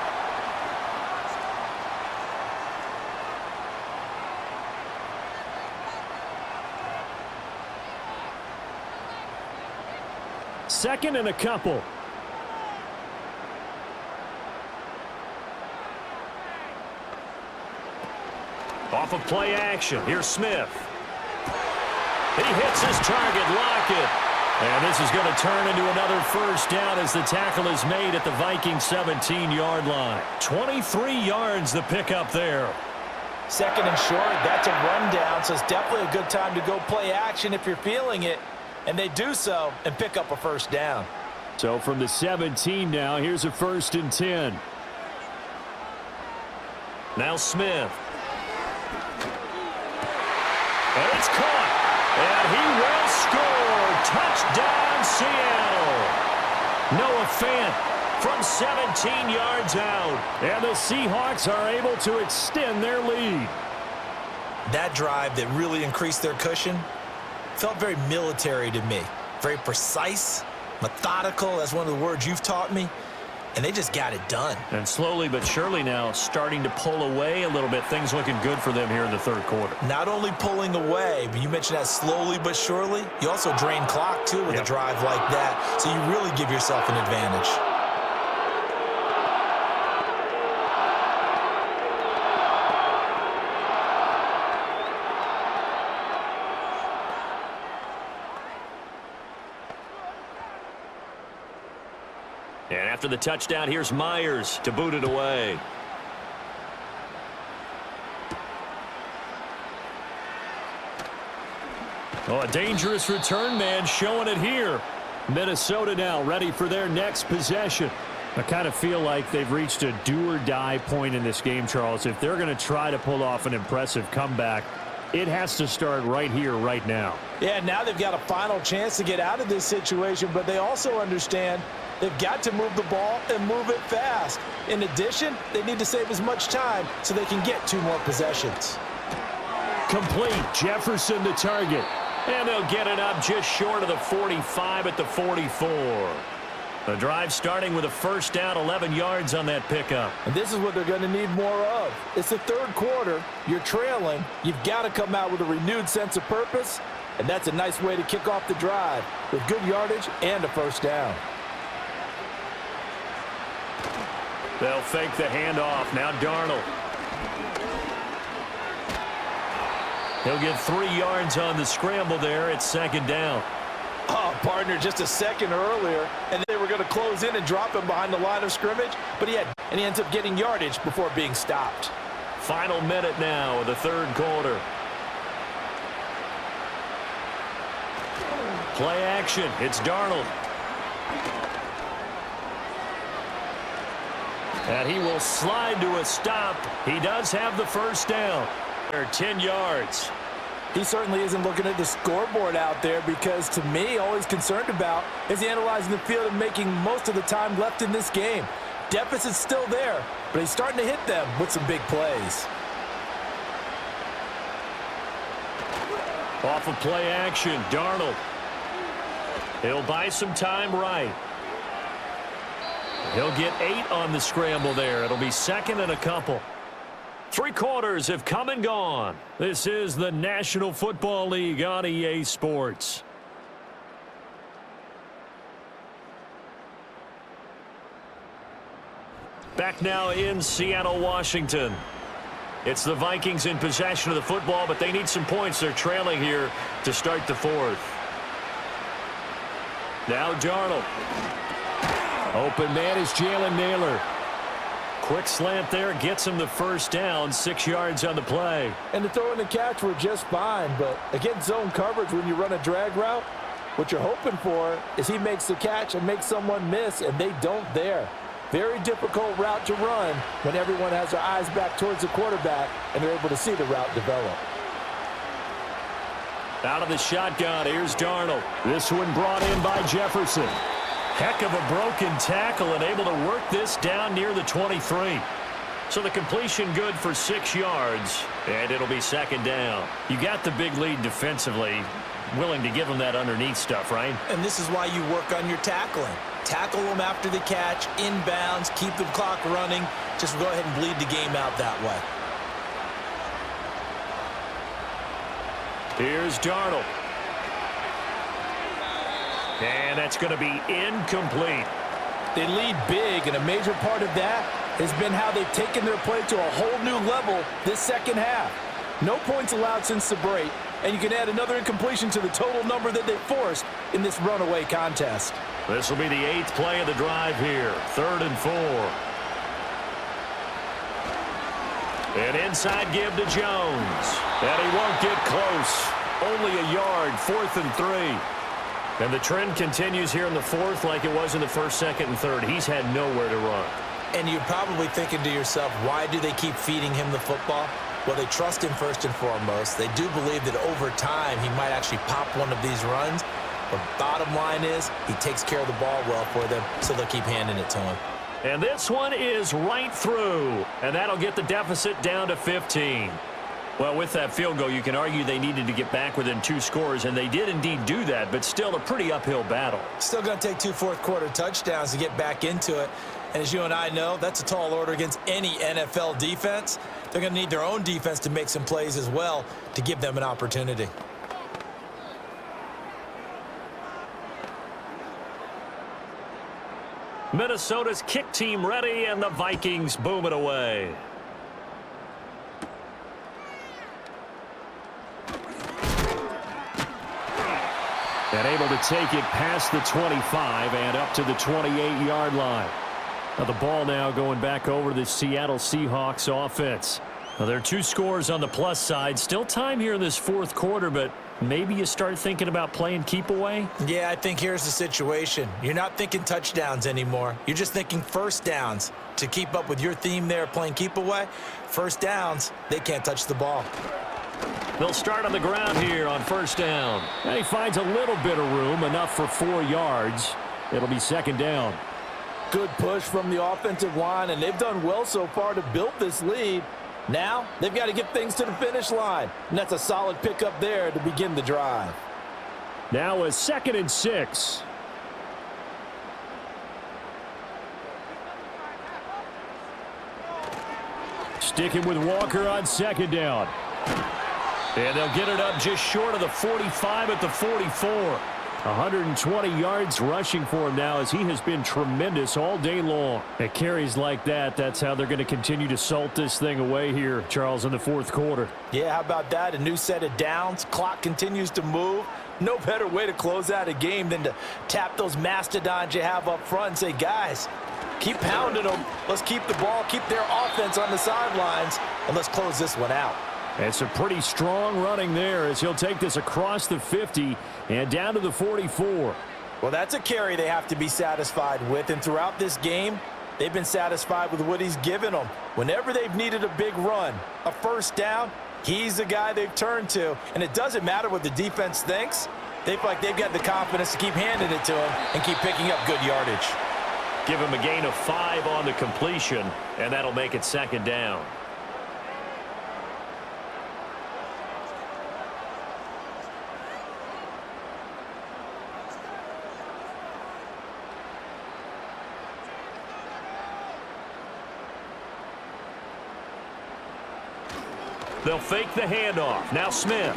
Second and a couple. Off of play action. Here's Smith. He hits his target, Lockett. And this is going to turn into another first down as the tackle is made at the Vikings 17-yard line. 23 yards the pickup there. Second and short, that's a rundown, so it's definitely a good time to go play action if you're feeling it. And they do so and pick up a first down. So from the 17 now, here's a 1st and 10. Now Smith. And it's caught. And he will score. Touchdown, Seattle. Noah Fant from 17 yards out. And the Seahawks are able to extend their lead. That drive that really increased their cushion felt very military to me. Very precise, methodical. That's one of the words you've taught me. And they just got it done. And slowly but surely now starting to pull away a little bit. Things looking good for them here in the 3rd quarter. Not only pulling away, but you mentioned that slowly but surely. You also drain clock, too, with a drive like that. So you really give yourself an advantage. And after the touchdown, here's Myers to boot it away. Oh, a dangerous return man showing it here. Minnesota now ready for their next possession. I kind of feel like they've reached a do-or-die point in this game, Charles. If they're going to try to pull off an impressive comeback, it has to start right here, right now. Yeah, now they've got a final chance to get out of this situation, but they also understand they've got to move the ball and move it fast. In addition, they need to save as much time so they can get 2 more possessions. Complete. Jefferson the target. And they'll get it up just short of the 45 at the 44. The drive starting with a first down, 11 yards on that pickup. And this is what they're going to need more of. It's the 3rd quarter. You're trailing. You've got to come out with a renewed sense of purpose, and that's a nice way to kick off the drive with good yardage and a first down. They'll fake the handoff. Now Darnold. He'll get 3 yards on the scramble there. It's 2nd down. Oh, partner, just a second earlier, and they were going to close in and drop him behind the line of scrimmage, but he ends up getting yardage before being stopped. Final minute now of the 3rd quarter. Play action. It's Darnold. And he will slide to a stop. He does have the first down. They're 10 yards. He certainly isn't looking at the scoreboard out there because, to me, all he's concerned about is analyzing the field and making most of the time left in this game. Deficit's still there, but he's starting to hit them with some big plays. Off of play action, Darnold. He'll buy some time right. He'll get 8 on the scramble there. It'll be second and a couple. 3 quarters have come and gone. This is the National Football League on EA Sports. Back now in Seattle, Washington. It's the Vikings in possession of the football, but they need some points. They're trailing here to start the 4th. Now Darnold. Open man is Jalen Naylor. Quick slant there, gets him the first down, 6 yards on the play. And the throw and the catch were just fine, but against zone coverage when you run a drag route, what you're hoping for is he makes the catch and makes someone miss, and they don't there. Very difficult route to run when everyone has their eyes back towards the quarterback and they're able to see the route develop. Out of the shotgun, here's Darnold. This one brought in by Jefferson. Heck of a broken tackle and able to work this down near the 23. So the completion good for 6 yards, and it'll be second down. You got the big lead defensively, willing to give them that underneath stuff, right? And this is why you work on your tackling. Tackle them after the catch, inbounds, keep the clock running. Just go ahead and bleed the game out that way. Here's Darnold. And that's going to be incomplete. They lead big, and a major part of that has been how they've taken their play to a whole new level this second half. No points allowed since the break, and you can add another incompletion to the total number that they forced in this runaway contest. This will be the 8th play of the drive here. 3rd and 4. An inside give to Jones. And he won't get close. Only a yard, 4th and 3. And the trend continues here in the 4th like it was in the 1st, 2nd, and 3rd. He's had nowhere to run. And you're probably thinking to yourself, why do they keep feeding him the football? Well, they trust him first and foremost. They do believe that over time he might actually pop one of these runs. But bottom line is he takes care of the ball well for them, so they'll keep handing it to him. And this one is right through. And that'll get the deficit down to 15. Well, with that field goal, you can argue they needed to get back within 2 scores, and they did indeed do that, but still a pretty uphill battle. Still going to take 2 fourth-quarter touchdowns to get back into it. And as you and I know, that's a tall order against any NFL defense. They're going to need their own defense to make some plays as well to give them an opportunity. Minnesota's kick team ready, and the Vikings boom it away. And able to take it past the 25 and up to the 28-yard line. Now the ball now going back over the Seattle Seahawks offense. Now there are 2 scores on the plus side. Still time here in this 4th quarter, but maybe you start thinking about playing keep away? Yeah, I think here's the situation. You're not thinking touchdowns anymore. You're just thinking first downs. To keep up with your theme there, playing keep away, first downs, they can't touch the ball. They'll start on the ground here on 1st down. And he finds a little bit of room, enough for 4 yards. It'll be 2nd down. Good push from the offensive line, and they've done well so far to build this lead. Now, they've got to get things to the finish line, and that's a solid pickup there to begin the drive. Now a 2nd and 6. Sticking with Walker on 2nd down. And they'll get it up just short of the 45 at the 44. 120 yards rushing for him now as he has been tremendous all day long. At carries like that, that's how they're going to continue to salt this thing away here, Charles, in the 4th quarter. Yeah, how about that? A new set of downs. Clock continues to move. No better way to close out a game than to tap those mastodons you have up front and say, guys, keep pounding them. Let's keep the ball, keep their offense on the sidelines, and let's close this one out. And some pretty strong running there as he'll take this across the 50 and down to the 44. Well, that's a carry they have to be satisfied with, and throughout this game, they've been satisfied with what he's given them. Whenever they've needed a big run, a first down, he's the guy they've turned to, and it doesn't matter what the defense thinks. They feel like they've got the confidence to keep handing it to him and keep picking up good yardage. Give him a gain of 5 on the completion, and that'll make it 2nd down. They'll fake the handoff. Now Smith.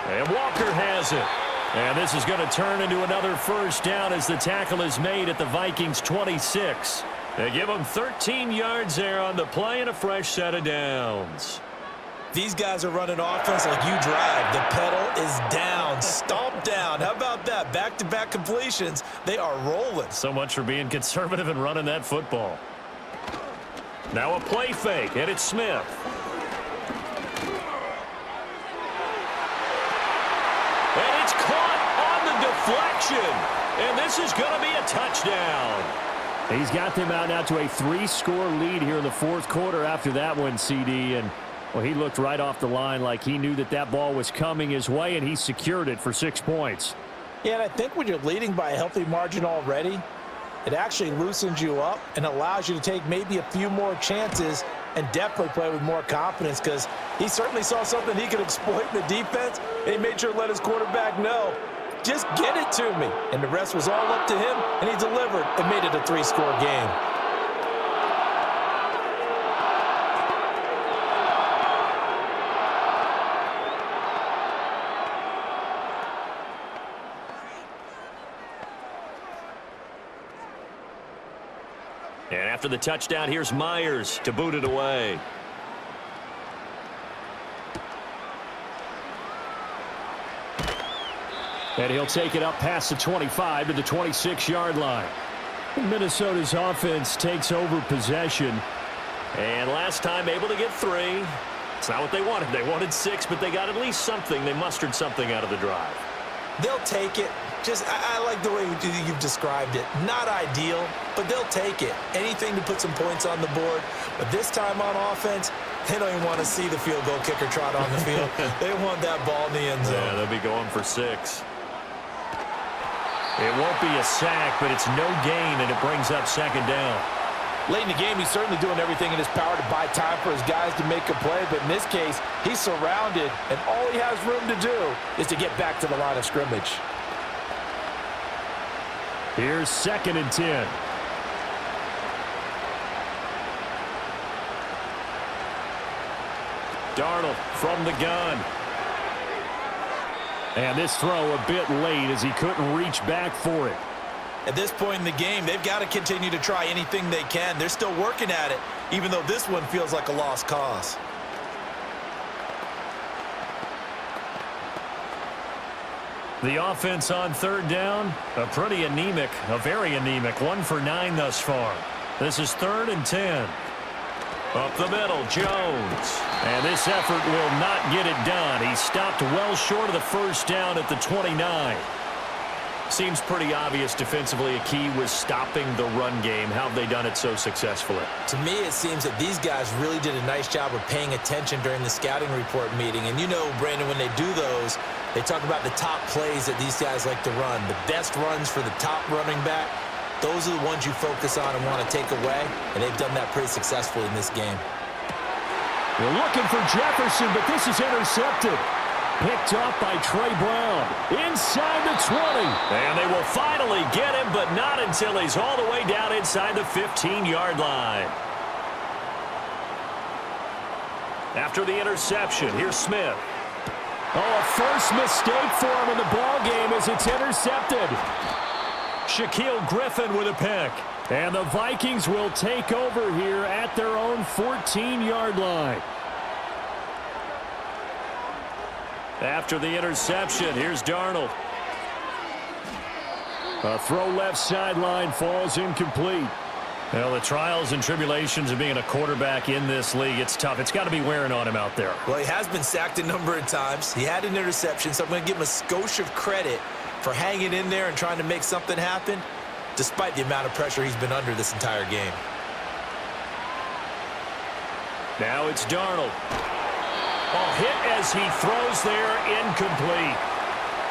And Walker has it. And this is going to turn into another first down as the tackle is made at the Vikings 26. They give them 13 yards there on the play and a fresh set of downs. These guys are running offense like you drive. The pedal is down, stomp down. How about that? Back-to-back completions. They are rolling. So much for being conservative and running that football. Now a play fake, and it's Smith. And it's caught on the deflection. And this is going to be a touchdown. He's got them out now to a 3-score lead here in the fourth quarter after that one, CD. And, well, he looked right off the line like he knew that that ball was coming his way, and he secured it for 6 points. Yeah, and I think when you're leading by a healthy margin already, it actually loosens you up and allows you to take maybe a few more chances and definitely play with more confidence, because he certainly saw something he could exploit in the defense, and he made sure to let his quarterback know, just get it to me. And the rest was all up to him, and he delivered and made it a 3-score game. And after the touchdown, here's Myers to boot it away. And he'll take it up past the 25 to the 26-yard line. Minnesota's offense takes over possession. And last time able to get 3. It's not what they wanted. They wanted 6, but they got at least something. They mustered something out of the drive. They'll take it. I like the way you've described it. Not ideal, but they'll take it. Anything to put some points on the board. But this time on offense, they don't even want to see the field goal kicker trot on the field. They want that ball in the end zone. Yeah, they'll be going for 6. It won't be a sack, but it's no gain, and it brings up second down. Late in the game, he's certainly doing everything in his power to buy time for his guys to make a play, but in this case, he's surrounded, and all he has room to do is to get back to the line of scrimmage. Here's 2nd and 10. Darnold from the gun. And this throw a bit late as he couldn't reach back for it. At this point in the game, they've got to continue to try anything they can. They're still working at it, even though this one feels like a lost cause. The offense on 3rd down, a very anemic, 1 for 9 thus far. This is 3rd and 10. Up the middle, Jones. And this effort will not get it done. He stopped well short of the first down at the 29. Seems pretty obvious defensively a key was stopping the run game. How have they done it so successfully? To me, it seems that these guys really did a nice job of paying attention during the scouting report meeting. And you know, Brandon, when they do those, they talk about the top plays that these guys like to run. The best runs for the top running back, those are the ones you focus on and want to take away. And they've done that pretty successfully in this game. They're looking for Jefferson, but this is intercepted. Picked up by Trey Brown. Inside the 20. And they will finally get him, but not until he's all the way down inside the 15-yard line. After the interception, here's Smith. Oh, a first mistake for him in the ball game as it's intercepted. Shaquille Griffin with a pick. And the Vikings will take over here at their own 14-yard line. After the interception, here's Darnold. A throw left sideline falls incomplete. Well, the trials and tribulations of being a quarterback in this league, it's tough. It's got to be wearing on him out there. Well, he has been sacked a number of times. He had an interception, so I'm going to give him a skosh of credit for hanging in there and trying to make something happen, despite the amount of pressure he's been under this entire game. Now it's Darnold. Oh, hit as he throws there, incomplete.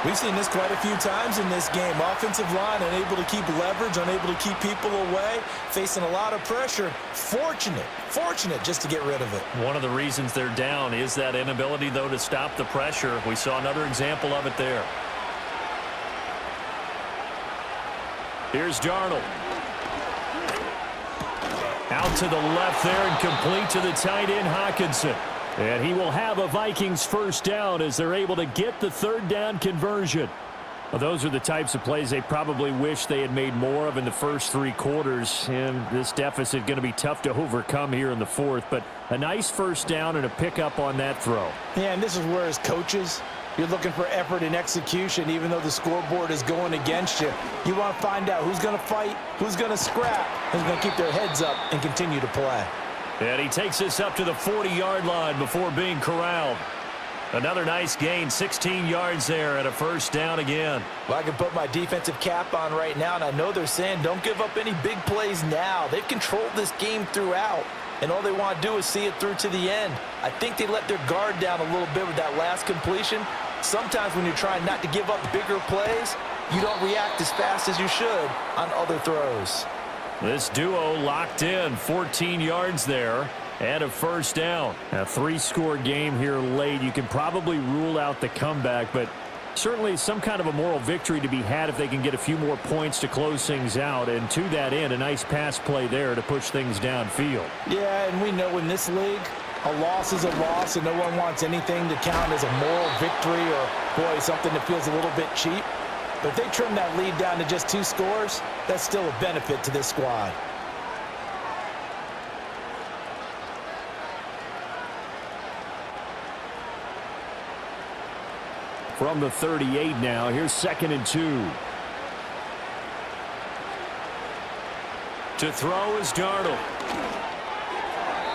We've seen this quite a few times in this game. Offensive line unable to keep leverage, unable to keep people away, facing a lot of pressure. Fortunate just to get rid of it. One of the reasons they're down is that inability, though, to stop the pressure. We saw another example of it there. Here's Darnold. Out to the left there and complete to the tight end, Hockenson. And he will have a Vikings first down as they're able to get the third down conversion. Well, those are the types of plays they probably wish they had made more of in the first three quarters. And this deficit going to be tough to overcome here in the fourth. But a nice first down and a pickup on that throw. Yeah, and this is where as coaches, you're looking for effort and execution even though the scoreboard is going against you. You want to find out who's going to fight, who's going to scrap, who's going to keep their heads up and continue to play. And he takes this up to the 40-yard line before being corralled. Another nice gain, 16 yards there, and a first down again. Well, I can put my defensive cap on right now, and I know they're saying don't give up any big plays now. They've controlled this game throughout, and all they want to do is see it through to the end. I think they let their guard down a little bit with that last completion. Sometimes when you're trying not to give up bigger plays, you don't react as fast as you should on other throws. This duo locked in, 14 yards there. And a first down. A three-score game here late. You can probably rule out the comeback, but certainly some kind of a moral victory to be had if they can get a few more points to close things out. And to that end, a nice pass play there to push things downfield. Yeah, and we know in this league, a loss is a loss, and no one wants anything to count as a moral victory or, boy, something that feels a little bit cheap. But if they trim that lead down to just 2 scores, that's still a benefit to this squad. From the 38 now, here's 2nd and 2. To throw is Darnold.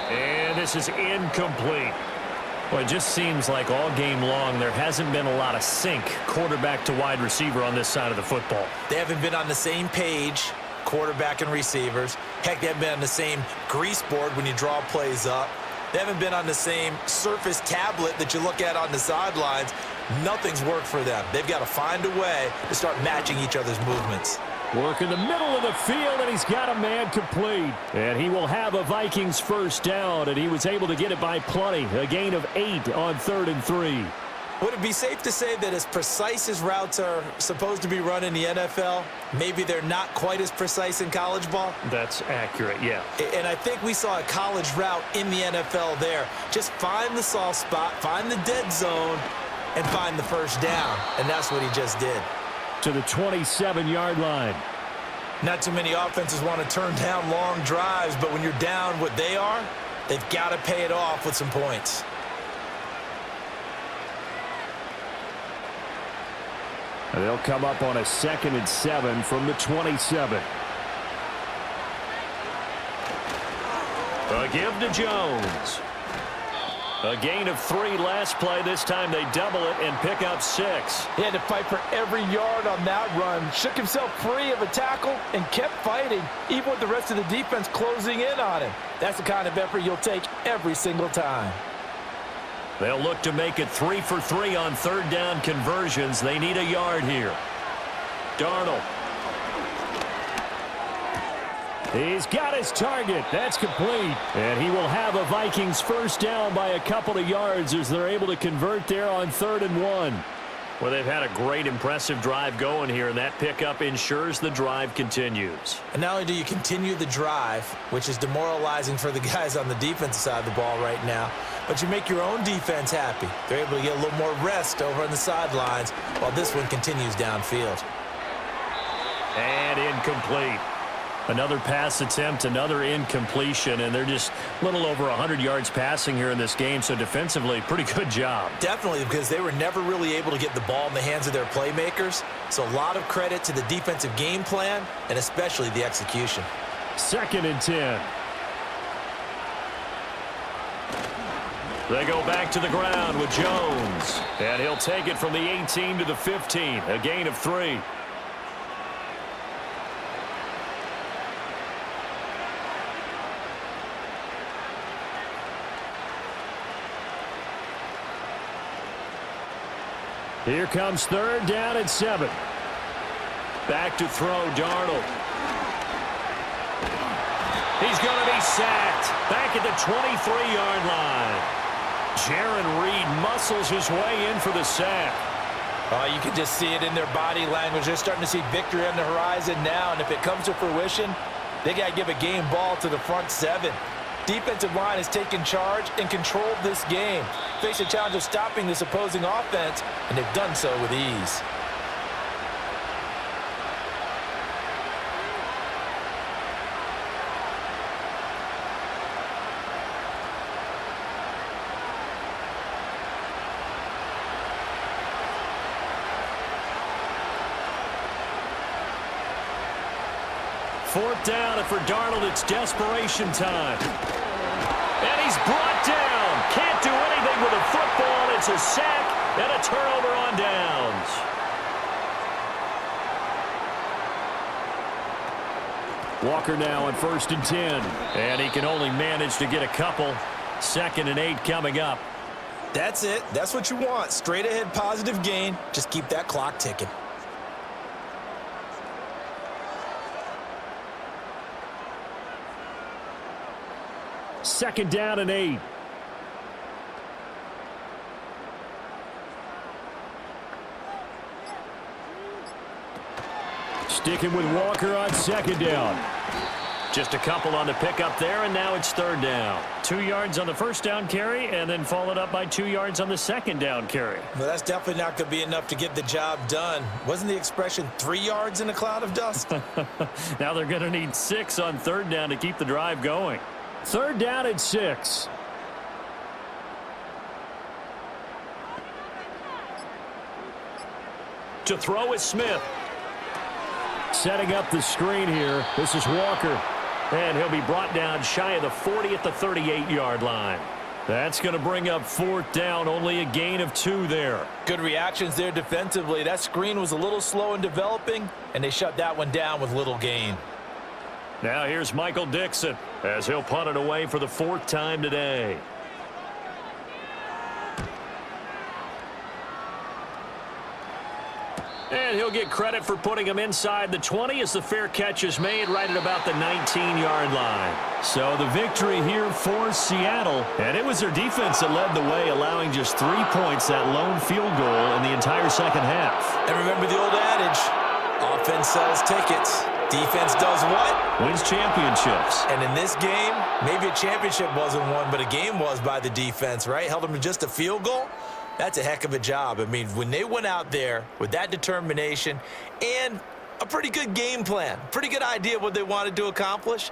And this is incomplete. Well, it just seems like all game long there hasn't been a lot of sync quarterback to wide receiver on this side of the football. They haven't been on the same page, quarterback and receivers. Heck, they haven't been on the same grease board when you draw plays up. They haven't been on the same Surface tablet that you look at on the sidelines. Nothing's worked for them. They've got to find a way to start matching each other's movements. Work in the middle of the field, and he's got a man complete. And he will have a Vikings first down, and he was able to get it by plenty. A gain of 8 on 3rd and 3. Would it be safe to say that as precise as routes are supposed to be run in the NFL, maybe they're not quite as precise in college ball? That's accurate, yeah. And I think we saw a college route in the NFL there. Just find the soft spot, find the dead zone, and find the first down. And that's what he just did. To the 27-yard line. Not too many offenses want to turn down long drives, but when you're down what they are, they've got to pay it off with some points. And they'll come up on a 2nd and 7 from the 27. A give to Jones. A gain of 3 last play. This time they double it and pick up 6. He had to fight for every yard on that run. Shook himself free of a tackle and kept fighting, even with the rest of the defense closing in on him. That's the kind of effort you'll take every single time. They'll look to make it 3 for 3 on 3rd down conversions. They need a yard here. Darnold. He's got his target. That's complete. And he will have a Vikings first down by a couple of yards as they're able to convert there on 3rd and 1. Well, they've had a great, impressive drive going here, and that pickup ensures the drive continues. And not only do you continue the drive, which is demoralizing for the guys on the defensive side of the ball right now, but you make your own defense happy. They're able to get a little more rest over on the sidelines while this one continues downfield. And incomplete. Another pass attempt, another incompletion, and they're just a little over 100 yards passing here in this game, so defensively, pretty good job. Definitely, because they were never really able to get the ball in the hands of their playmakers, so a lot of credit to the defensive game plan and especially the execution. 2nd and 10. They go back to the ground with Jones, and he'll take it from the 18 to the 15, a gain of 3. Here comes 3rd down and 7. Back to throw, Darnold. He's going to be sacked. Back at the 23-yard line. Jaron Reed muscles his way in for the sack. You can just see it in their body language. They're starting to see victory on the horizon now, and if it comes to fruition, they got to give a game ball to the front 7. Defensive line has taken charge and controlled this game. Face a challenge of stopping this opposing offense, and they've done so with ease. Fourth down, and for Darnold, it's desperation time. And he's brought down. Can't do anything with a football. It's a sack and a turnover on downs. Walker now on 1st and 10. And he can only manage to get a couple. 2nd and 8 coming up. That's it. That's what you want. Straight ahead positive gain. Just keep that clock ticking. Second down and 8. Sticking with Walker on 2nd down. Just a couple on the pickup there, and now it's 3rd down. 2 yards on the 1st down carry, and then followed up by 2 yards on the 2nd down carry. Well, that's definitely not going to be enough to get the job done. Wasn't the expression 3 yards in a cloud of dust? Now they're going to need 6 on 3rd down to keep the drive going. 3rd down and 6. To throw is Smith. Setting up the screen here. This is Walker. And he'll be brought down shy of the 40 at the 38-yard line. That's going to bring up 4th down. Only a gain of 2 there. Good reactions there defensively. That screen was a little slow in developing, and they shut that one down with little gain. Now here's Michael Dixon as he'll punt it away for the 4th time today. And he'll get credit for putting him inside the 20 as the fair catch is made right at about the 19-yard line. So the victory here for Seattle. And it was their defense that led the way, allowing just 3 points, that lone field goal in the entire second half. And remember the old adage, offense sells tickets. Defense does what? Wins championships. And in this game, maybe a championship wasn't won, but a game was by the defense, right? Held them to just a field goal. That's a heck of a job. I mean, when they went out there with that determination and a pretty good game plan, pretty good idea of what they wanted to accomplish,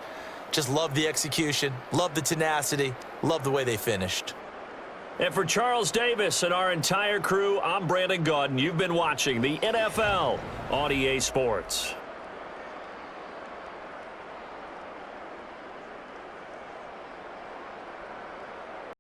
just love the execution, love the tenacity, love the way they finished. And for Charles Davis and our entire crew, I'm Brandon Gaudin. You've been watching the NFL on EA Sports.